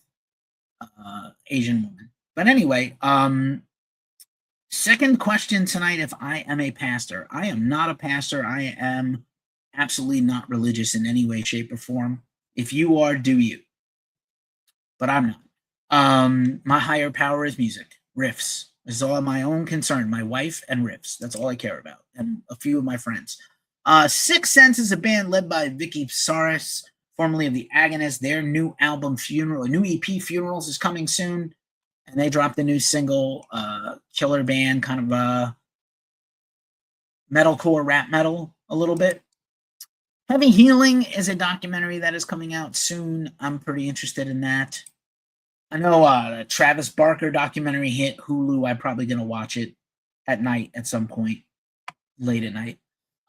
Asian woman. But anyway, second question tonight, if I am a pastor. I am not a pastor. I am absolutely not religious in any way, shape, or form. If you are, do you. But I'm not. My higher power is music, riffs. This is all my own concern. My wife and riffs. That's all I care about. And a few of my friends. Sixth Sense is a band led by Vicky Psaris, formerly of The Agonists. Their new album, new EP, Funerals, is coming soon. And they dropped a new single, killer band, kind of metalcore, rap metal, a little bit. Heavy Healing is a documentary that is coming out soon. I'm pretty interested in that. I know a Travis Barker documentary hit Hulu. I'm probably going to watch it at night at some point, late at night.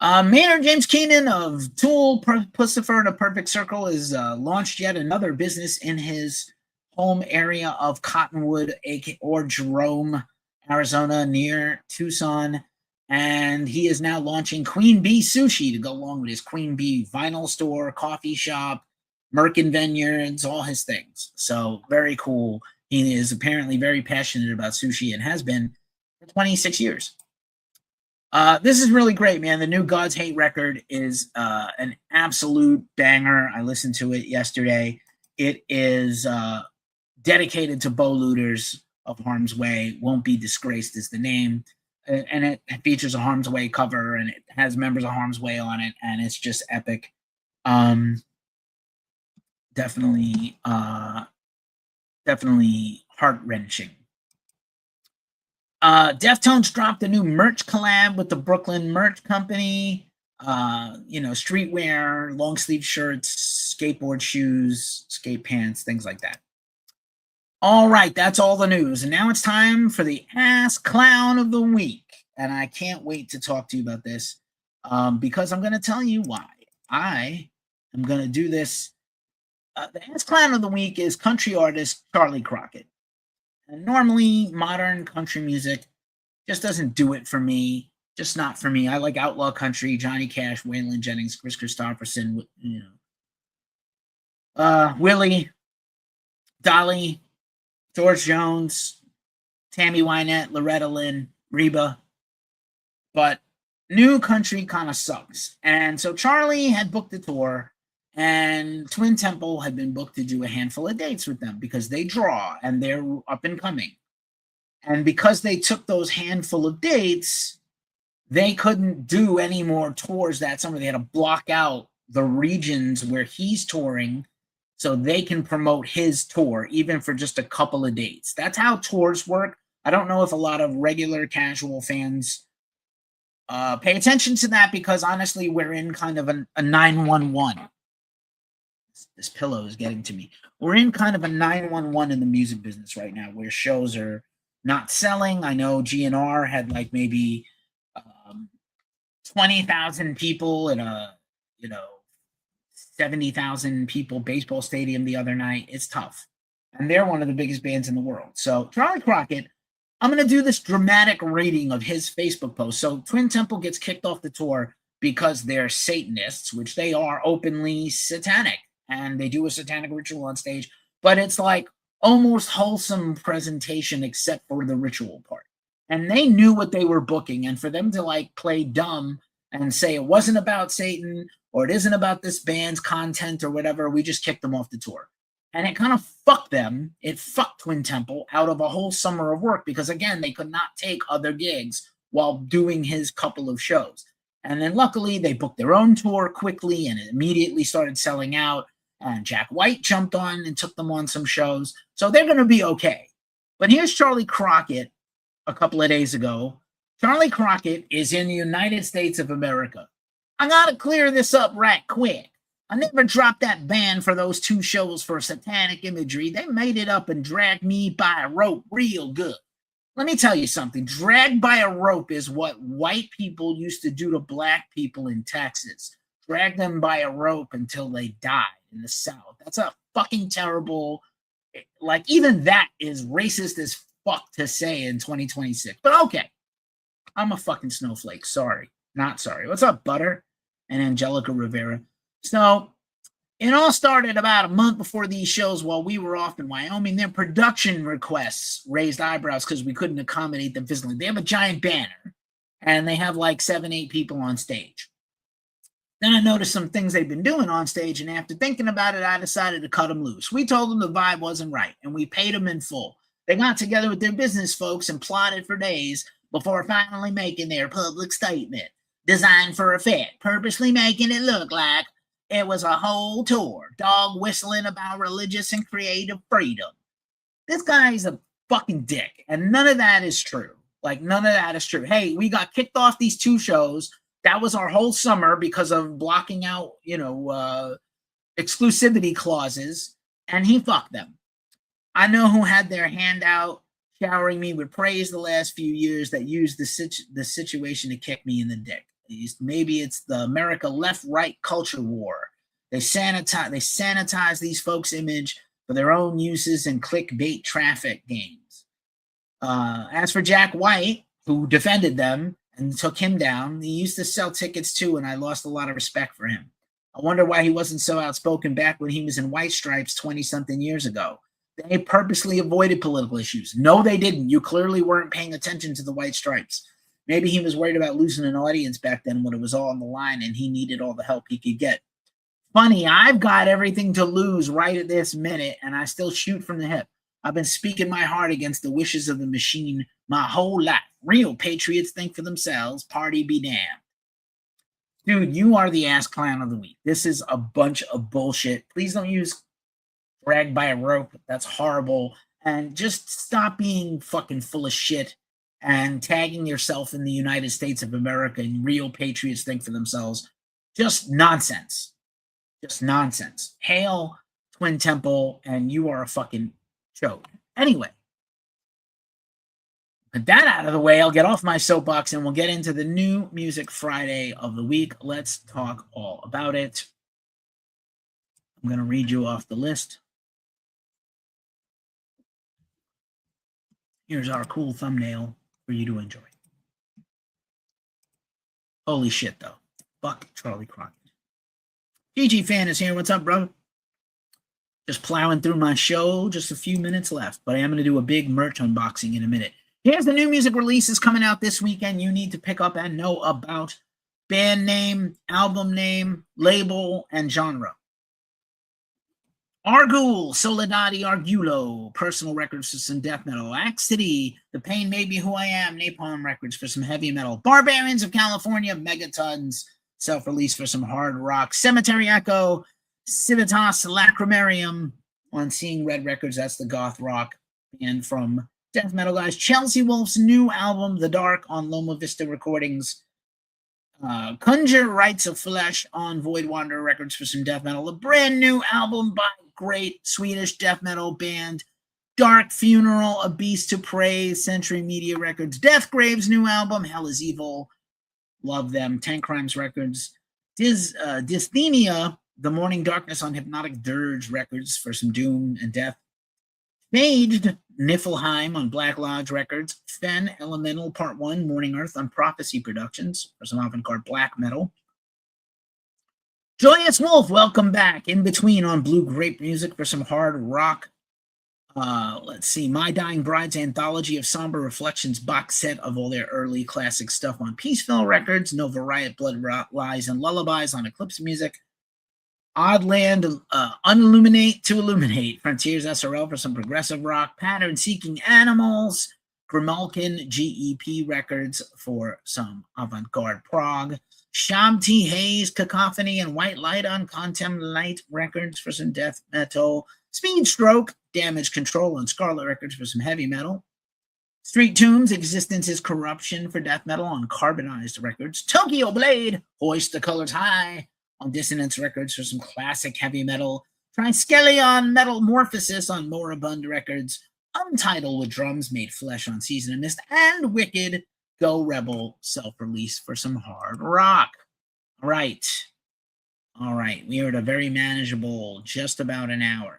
Maynard James Keenan of Tool, Pussifer, and A Perfect Circle is launched yet another business in his home area of Cottonwood or Jerome, Arizona, near Tucson. And he is now launching Queen Bee Sushi to go along with his Queen Bee vinyl store, coffee shop, Merkin Vineyards, all his things. So very cool. He is apparently very passionate about sushi and has been for 26 years. This is really great, man. The new God's Hate record is an absolute banger. I listened to it yesterday. It is dedicated to bow looters of Harm's Way. Won't Be Disgraced is the name. And it features a Harm's Way cover, and it has members of Harm's Way on it, and it's just epic. Definitely heart-wrenching. Deftones dropped a new merch collab with the Brooklyn Merch Company. Streetwear, long sleeve shirts, skateboard shoes, skate pants, things like that. All right, that's all the news. And now it's time for the Ask Clown of the Week. And I can't wait to talk to you about this because I'm going to tell you why. I am going to do this. The Ask Clown of the Week is country artist Charlie Crockett. And normally, modern country music just doesn't do it for me. Just not for me. I like outlaw country, Johnny Cash, Waylon Jennings, Chris Christopherson, Willie, Dolly, George Jones, Tammy Wynette, Loretta Lynn, Reba. But new country kind of sucks. And so Charlie had booked a tour, and Twin Temple had been booked to do a handful of dates with them because they draw and they're up and coming. And because they took those handful of dates, they couldn't do any more tours that summer. They had to block out the regions where he's touring so they can promote his tour, even for just a couple of dates. That's how tours work. I don't know if a lot of regular casual fans pay attention to that because, honestly, we're in kind of a 911. This pillow is getting to me. We're in kind of a 911 in the music business right now where shows are not selling. I know GNR had like maybe 20,000 people in a 70,000 people baseball stadium the other night. It's tough, and they're one of the biggest bands in the world. So Charlie Crockett, I'm going to do this dramatic rating of his Facebook post. So Twin Temple gets kicked off the tour because they're Satanists, which they are, openly satanic, and they do a satanic ritual on stage, but it's like almost wholesome presentation except for the ritual part. And they knew what they were booking, and for them to like play dumb and say it wasn't about Satan or it isn't about this band's content or whatever, we just kicked them off the tour. And it kind of fucked them. It fucked Twin Temple out of a whole summer of work because, again, they could not take other gigs while doing his couple of shows. And then luckily they booked their own tour quickly and it immediately started selling out. And Jack White jumped on and took them on some shows. So they're going to be okay. But here's Charlie Crockett a couple of days ago. Charlie Crockett is in the United States of America. I got to clear this up right quick. I never dropped that ban for those 2 shows for satanic imagery. They made it up and dragged me by a rope real good. Let me tell you something. Dragged by a rope is what white people used to do to black people in Texas. Drag them by a rope until they died in the South. That's a fucking terrible, like, even that is racist as fuck to say in 2026. But okay, I'm a fucking snowflake. Sorry. Not sorry. What's up, Butter and Angelica Rivera? So it all started about a month before these shows while we were off in Wyoming. Their production requests raised eyebrows because we couldn't accommodate them physically. They have a giant banner, and they have like 7, 8 people on stage. Then I noticed some things they've been doing on stage, and after thinking about it, I decided to cut them loose. We told them the vibe wasn't right, and we paid them in full. They got together with their business folks and plotted for days before finally making their public statement. Designed for effect, purposely making it look like it was a whole tour, dog whistling about religious and creative freedom. This guy's a fucking dick, and none of that is true. Like, none of that is true. Hey, we got kicked off these 2 shows. That was our whole summer because of blocking out, exclusivity clauses, and he fucked them. I know who had their hand out, showering me with praise the last few years that used the situation to kick me in the dick. Maybe it's the America left-right culture war. They sanitize these folks' image for their own uses and clickbait traffic gains. As for Jack White, who defended them and took him down, he used to sell tickets too, and I lost a lot of respect for him. I wonder why he wasn't so outspoken back when he was in White Stripes 20-something years ago. They purposely avoided political issues. No, they didn't. You clearly weren't paying attention to the White Stripes. Maybe he was worried about losing an audience back then when it was all on the line and he needed all the help he could get. Funny, I've got everything to lose right at this minute, and I still shoot from the hip. I've been speaking my heart against the wishes of the machine my whole life. Real patriots think for themselves. Party be damned. Dude, you are the ass clown of the week. This is a bunch of bullshit. Please don't use dragged by a rope. That's horrible. And just stop being fucking full of shit and tagging yourself in the United States of America and real patriots think for themselves. Just nonsense. Just nonsense. Hail Twin Temple, and you are a fucking joke. Anyway, with that out of the way, I'll get off my soapbox and we'll get into the new Music Friday of the week. Let's talk all about it. I'm going to read you off the list. Here's our cool thumbnail for you to enjoy. Holy shit, though. Fuck Charlie Crockett. GG Fan is here. What's up, bro? Just plowing through my show. Just a few minutes left, but I am going to do a big merch unboxing in a minute. Here's the new music releases coming out this weekend you need to pick up and know about. Band name, album name, label, and genre. Argul, Soledad Argulo, personal records for some death metal. Axe City, The Pain Made Me Who I Am, Napalm Records for some heavy metal. Barbarians of California, Megatons, self-release for some hard rock. Cemetery Echo, Civitas Lacrimarium on Seeing Red Records, that's the goth rock band from death metal guys. Chelsea Wolf's new album, The Dark, on Loma Vista Recordings. Conjure Rights of Flesh on Void Wanderer Records for some death metal. A brand new album by great Swedish death metal band Dark Funeral, A Beast to Praise, Century Media Records. Deathgrave's new album, Hell is Evil. Love them. Tank Crimes Records. Dysthenia, The Morning Darkness on Hypnotic Dirge Records for some doom and death. Staged, Niflheim on Black Lodge Records. Fen Elemental Part 1, Morning Earth on Prophecy Productions for some avant-garde black metal. Joyous Wolf, welcome back. In Between on Blue Grape Music for some hard rock. Let's see, My Dying Bride's Anthology of Somber Reflections box set of all their early classic stuff on Peaceville Records. Nova Riot, Blood Lies, and Lullabies on Eclipse Music. Oddland, Unilluminate to Illuminate, Frontiers SRL for some progressive rock. Pattern Seeking Animals, Grimalkin GEP Records for some avant-garde prog. Shamti Hayes, Cacophony, and White Light on Contem Light Records for some death metal. Speed Stroke, Damage Control on Scarlet Records for some heavy metal. Street Tunes, Existence is Corruption for death metal on Carbonized Records. Tokyo Blade, Hoist the Colors High on Dissonance Records for some classic heavy metal. Triskelion Metamorphosis on Moribund Records. Untitled with Drums Made Flesh on Season of Mist. And Wicked, Go Rebel self-release for some hard rock. All right. We are at a very manageable, just about an hour.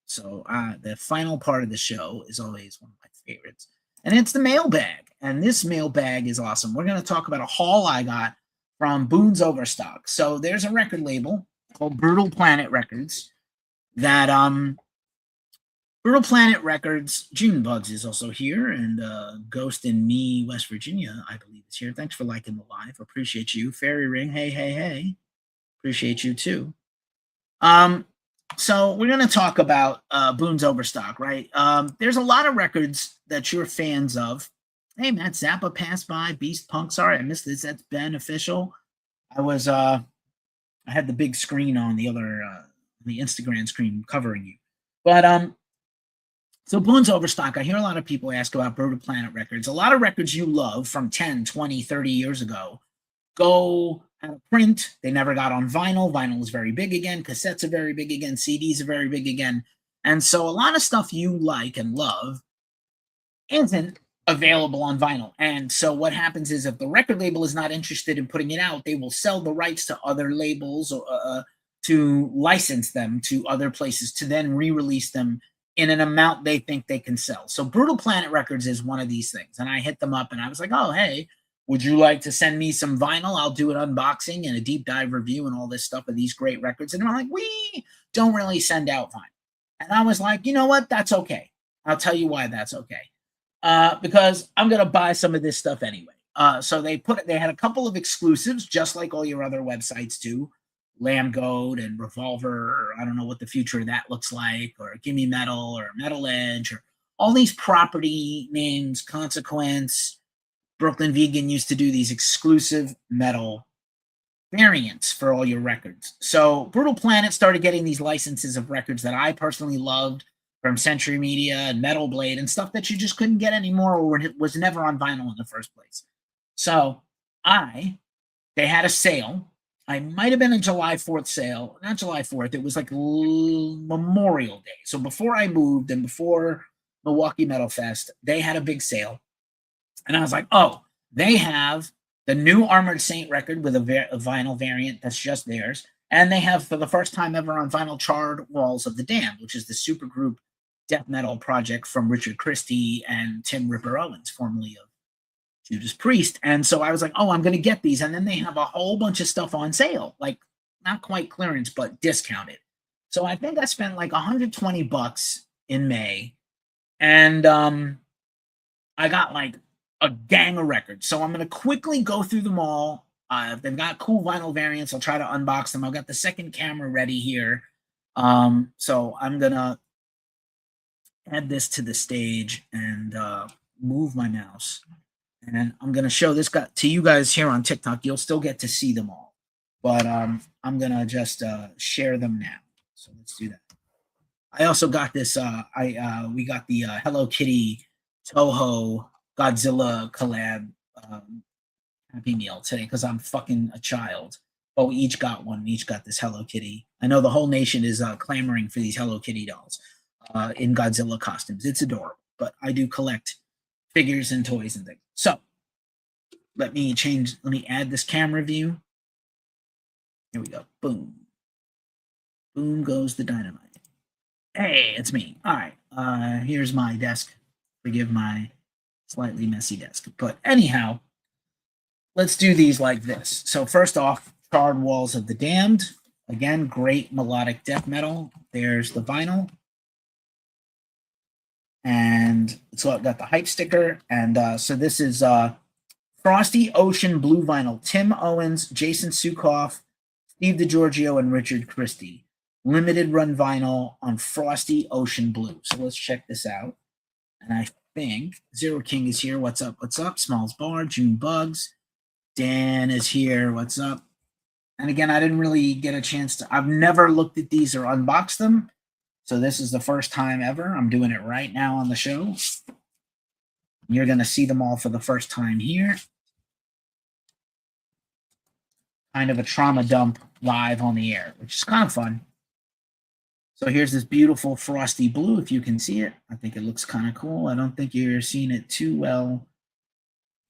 So the final part of the show is always one of my favorites. And it's the mailbag. And this mailbag is awesome. We're going to talk about a haul I got from Boone's Overstock. So there's a record label called Brutal Planet Records that Brutal Planet Records, June Buds is also here, and Ghost in Me, West Virginia, I believe is here. Thanks for liking the live. Appreciate you. Fairy Ring, hey. Appreciate you too. So we're going to talk about Boone's Overstock, right? There's a lot of records that you're fans of. Hey, Matt Zappa passed by. Beast Punk. Sorry, I missed this. That's beneficial. I had the big screen on the other, the Instagram screen covering you. But so Boone's Overstock, I hear a lot of people ask about Brutal Planet Records. A lot of records you love from 10, 20, 30 years ago go out of print. They never got on vinyl. Vinyl is very big again. Cassettes are very big again. CDs are very big again. And so a lot of stuff you like and love isn't available on vinyl. And so what happens is if the record label is not interested in putting it out, they will sell the rights to other labels to license them to other places to then re-release them in an amount they think they can sell. So Brutal Planet Records is one of these things. And I hit them up and I was like, oh, hey, would you like to send me some vinyl? I'll do an unboxing and a deep dive review and all this stuff of these great records. And they're like, we don't really send out vinyl. And I was like, you know what? That's okay. I'll tell you why that's okay. Because I'm going to buy some of this stuff anyway. So they had a couple of exclusives, just like all your other websites do. Lamb Goat and Revolver, or I don't know what the future of that looks like, or Gimme Metal or Metal Edge, or all these property names, Consequence. Brooklyn Vegan used to do these exclusive metal variants for all your records. So Brutal Planet started getting these licenses of records that I personally loved from Century Media and Metal Blade and stuff that you just couldn't get anymore or was never on vinyl in the first place. So they had a sale. I might have been a July 4th sale. Not July 4th. It was like Memorial Day. So before I moved and before Milwaukee Metal Fest, they had a big sale. And I was like, oh, they have the new Armored Saint record with a vinyl variant that's just theirs. And they have, for the first time ever on vinyl, Charred Walls of the Damned, which is the supergroup death metal project from Richard Christie and Tim Ripper Owens, formerly of Judas Priest. And so I was like, oh, I'm going to get these. And then they have a whole bunch of stuff on sale, like not quite clearance, but discounted. So I think I spent like $120 in May. And I got like a gang of records. So I'm going to quickly go through them all. If they've got cool vinyl variants, I'll try to unbox them. I've got the second camera ready here. So I'm going to add this to the stage and move my mouse. And I'm going to show this to you guys here on TikTok. You'll still get to see them all. But I'm going to just share them now. So let's do that. I also got this. We got the Hello Kitty Toho Godzilla collab Happy Meal today because I'm fucking a child. Oh, we each got one. We each got this Hello Kitty. I know the whole nation is clamoring for these Hello Kitty dolls. in Godzilla costumes. It's adorable, but I do collect figures and toys and things. So let me add this camera view. Here we go. Boom. Boom goes the dynamite. Hey, it's me. All right. Here's my desk. Forgive my slightly messy desk. But anyhow, let's do these like this. So first off, Charred Walls of the Damned. Again, great melodic death metal. There's the vinyl. And so I've got the hype sticker. And so this is Frosty Ocean Blue Vinyl. Tim Owens, Jason Sukoff, Steve DiGiorgio, and Richard Christie. Limited run vinyl on Frosty Ocean Blue. So let's check this out. And I think Zero King is here. What's up? What's up? Smalls Bar, June Bugs. Dan is here. What's up? And again, I didn't really get a chance to, I've never looked at these or unboxed them. So this is the first time ever. I'm doing it right now on the show. You're going to see them all for the first time here. Kind of a trauma dump live on the air, which is kind of fun. So here's this beautiful frosty blue, if you can see it. I think it looks kind of cool. I don't think you're seeing it too well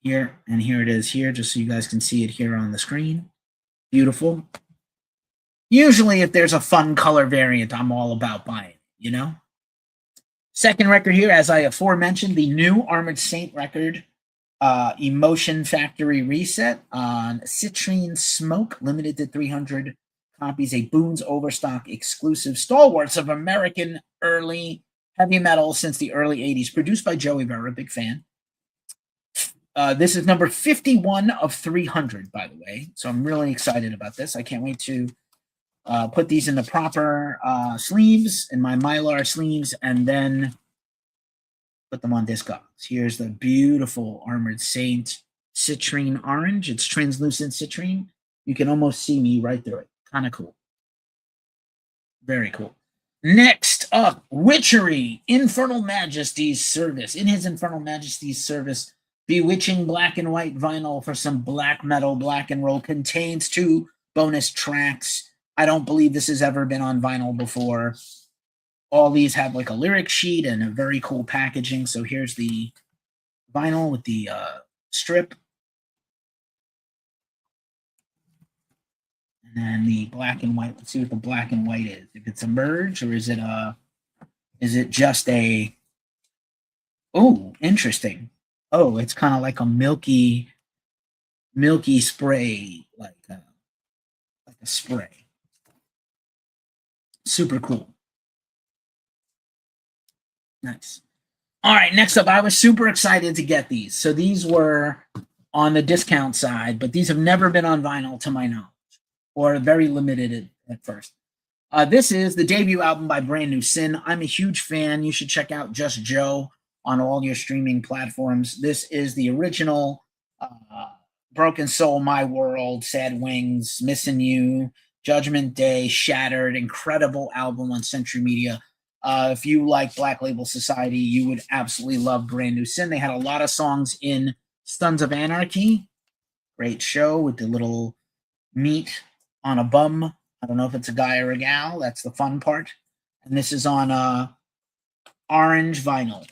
here. And here it is here, just so you guys can see it here on the screen. Beautiful. Usually if there's a fun color variant, I'm all about buying it, you know? Second record here, as I aforementioned, the new Armored Saint record, Emotion Factory Reset on Citrine Smoke, limited to 300 copies, a Boone's Overstock exclusive, stalwarts of American early heavy metal since the early 80s, produced by Joey Vera, big fan. This is number 51 of 300, by the way, so I'm really excited about this. I can't wait to put these in the proper sleeves, in my Mylar sleeves, and then put them on Discogs. Here's the beautiful Armored Saint citrine orange. It's translucent citrine. You can almost see me right through it. Kind of cool. Very cool. Next up, Witchery, Infernal Majesty's Service. In his Infernal Majesty's Service, bewitching black and white vinyl for some black metal, black and roll, contains 2 bonus tracks. I don't believe this has ever been on vinyl before. All these have like a lyric sheet and a very cool packaging. So here's the vinyl with the strip. And then the black and white. Let's see what the black and white is. If it's a merge or is it just a, oh, interesting. Oh, it's kind of like a milky spray, like a spray. Super cool. Nice. All right, next up, I was super excited to get these. So these were on the discount side, but these have never been on vinyl to my knowledge, or very limited at first. This is the debut album by Brand New Sin. I'm a huge fan. You should check out Just Joe on all your streaming platforms. This is the original Broken Soul, My World, Sad Wings, Missing You, Judgment Day, Shattered, incredible album on Century Media. If you like Black Label Society, you would absolutely love Brand New Sin. They had a lot of songs in Sons of Anarchy. Great show with the little meat on a bum. I don't know if it's a guy or a gal. That's the fun part. And this is on orange vinyl.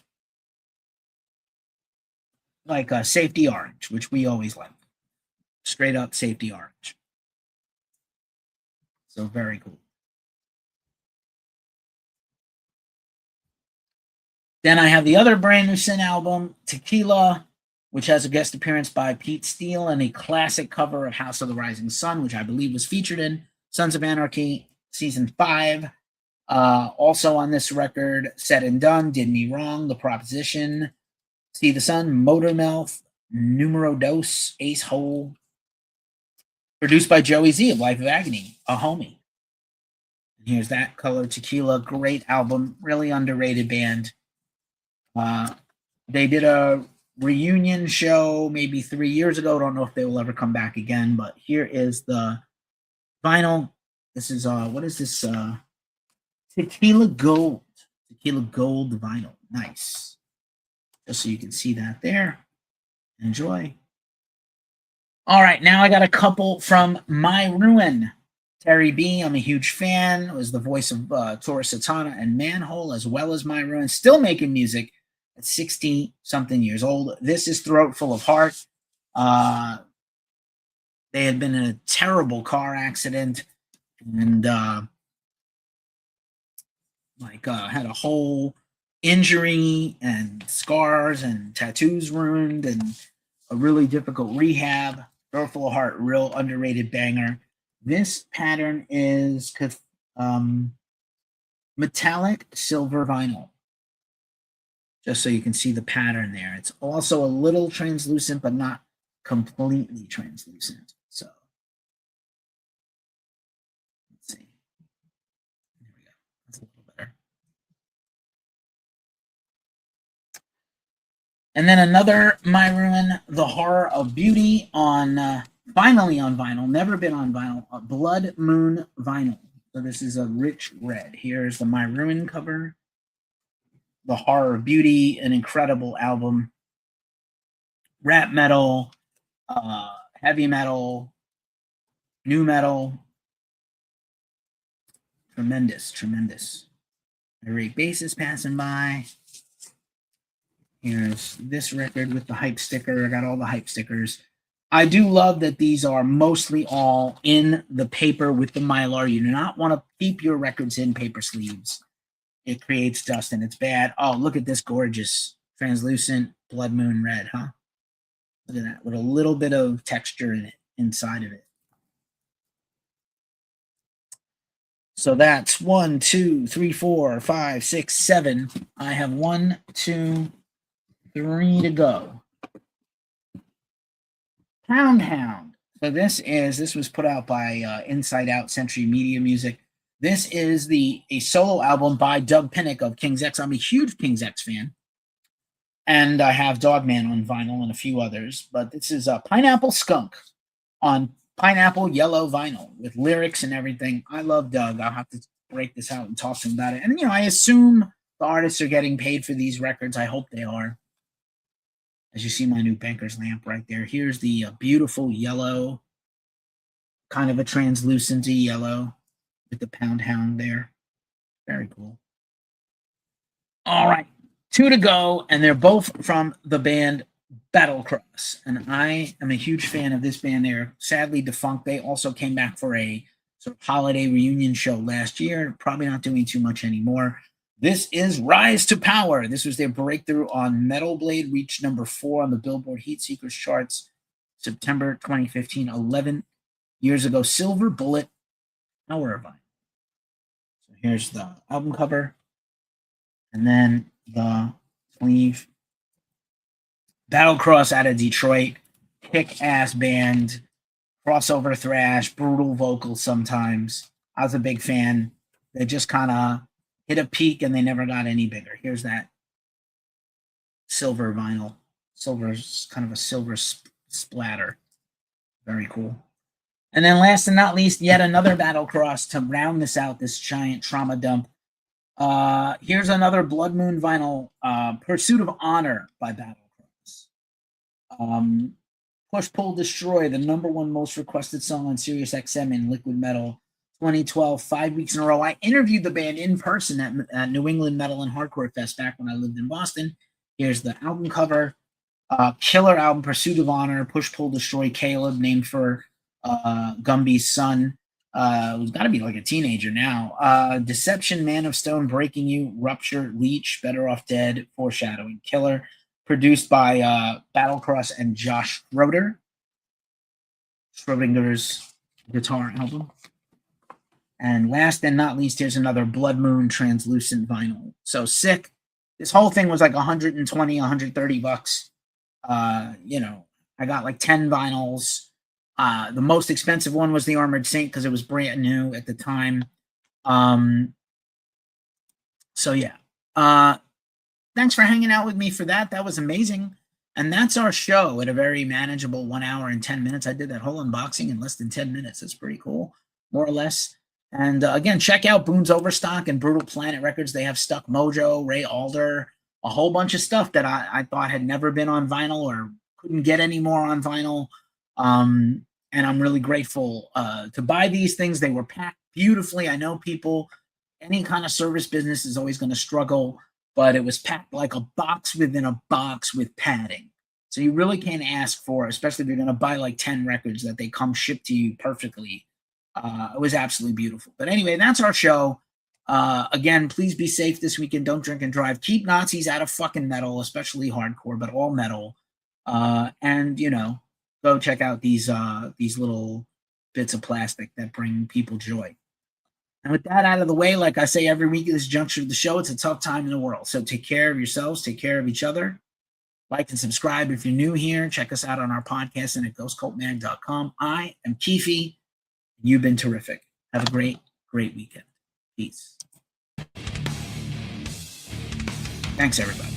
Like a safety orange, which we always like. Straight up safety orange. So very cool. Then I have the other Brand New Sin album, Tequila, which has a guest appearance by Pete Steele and a classic cover of House of the Rising Sun, which I believe was featured in Sons of Anarchy Season 5. Also on this record, Said and Done, Did Me Wrong, The Proposition, See the Sun, Motormouth, Numero Dos, Ace Hole. Produced by Joey Z of Life of Agony, a homie. And here's that color, Tequila, great album, really underrated band. They did a reunion show maybe 3 years ago. Don't know if they will ever come back again, but here is the vinyl. This is what is this? Tequila Gold vinyl. Nice. Just so you can see that there. Enjoy. All right, now I got a couple from My Ruin. Terry B, I'm a huge fan, was the voice of Tora Satana and Manhole, as well as My Ruin, still making music at 60-something years old. This is Throat Full of Heart. They had been in a terrible car accident and had a whole injury and scars and tattoos ruined and a really difficult rehab. Throat Full of Heart, real underrated banger. This pattern is metallic silver vinyl, just so you can see the pattern there. It's also a little translucent, but not completely translucent. So let's see. There we go. That's a little better. And then another My Ruin, The Horror of Beauty, on finally on vinyl, never been on vinyl, Blood Moon vinyl. So this is a rich red. Here's the My Ruin cover. The Horror of Beauty, an incredible album. Rap metal, heavy metal, new metal. Tremendous, tremendous. Irate Bass passing by. Here's this record with the hype sticker. I got all the hype stickers. I do love that these are mostly all in the paper with the Mylar. You do not want to keep your records in paper sleeves. It creates dust and it's bad. Oh, look at this gorgeous translucent Blood Moon red, huh? Look at that, with a little bit of texture in it, inside of it. So that's 1, 2, 3, 4, 5, 6, 7. I have 1, 2, 3 to go. Pound Hound. So this was put out by Inside Out Century Media Music. This is a solo album by Doug Pinnick of King's X. I'm a huge King's X fan. And I have Dogman on vinyl and a few others. But this is a Pineapple Skunk on pineapple yellow vinyl with lyrics and everything. I love Doug. I'll have to break this out and talk to him about it. And, I assume the artists are getting paid for these records. I hope they are. As you see my new banker's lamp right there. Here's the beautiful yellow, kind of a translucency yellow with the Pound Hound there. Very cool. All right, 2 to go, and they're both from the band Battlecross. And I am a huge fan of this band. They're sadly defunct. They also came back for a sort of holiday reunion show last year. Probably not doing too much anymore. This is Rise to Power. This was their breakthrough on Metal Blade, reached number 4 on the Billboard Heat Seekers charts, September 2015, 11 years ago. Silver Bullet Power vinyl. So here's the album cover, and then the sleeve. Battlecross out of Detroit, kick-ass band, crossover thrash, brutal vocals sometimes. I was a big fan. They just kind of hit a peak and they never got any bigger. Here's that silver vinyl. Silver's kind of a silver splatter. Very cool. And then last and not least, yet another Battlecross to round this out, this giant trauma dump. Here's another Blood Moon vinyl, Pursuit of Honor by Battlecross. Push, Pull, Destroy, the #1 most requested song on Sirius XM in Liquid Metal. 2012, 5 weeks in a row. I interviewed the band in person at New England Metal and Hardcore Fest back when I lived in Boston. Here's the album cover. Killer album, Pursuit of Honor, Push, Pull, Destroy, Caleb, named for Gumby's son. Who's got to be like a teenager now. Deception, Man of Stone, Breaking You, Rupture, Leech, Better Off Dead, Foreshadowing, Killer. Produced by Battlecross and Josh Schroeder. Schrodinger's guitar album. And last and not least, here's another Blood Moon translucent vinyl. So sick. This whole thing was like 120, 130 bucks. I got like 10 vinyls. The most expensive one was the Armored Saint because it was brand new at the time. So yeah. Thanks for hanging out with me for that. That was amazing. And that's our show at a very manageable 1 hour and 10 minutes. I did that whole unboxing in less than 10 minutes. That's pretty cool, more or less. And again, check out Boone's Overstock and Brutal Planet Records. They have Stuck Mojo, Ray Alder, a whole bunch of stuff that I thought had never been on vinyl or couldn't get any more on vinyl. and I'm really grateful to buy these things. They were packed beautifully. I know people, any kind of service business is always going to struggle, but it was packed like a box within a box with padding. So you really can't ask for, especially if you're going to buy like 10 records, that they come shipped to you perfectly. It was absolutely beautiful. But anyway, that's our show. Again, please be safe this weekend. Don't drink and drive. Keep Nazis out of fucking metal, especially hardcore, but all metal. And, you know, go check out these little bits of plastic that bring people joy. And with that out of the way, like I say every week at this juncture of the show, it's a tough time in the world. So take care of yourselves, take care of each other. Like and subscribe if you're new here. Check us out on our podcast and at ghostcultmag.com. I am Keefe. You've been terrific. Have a great, great weekend. Peace. Thanks, everybody.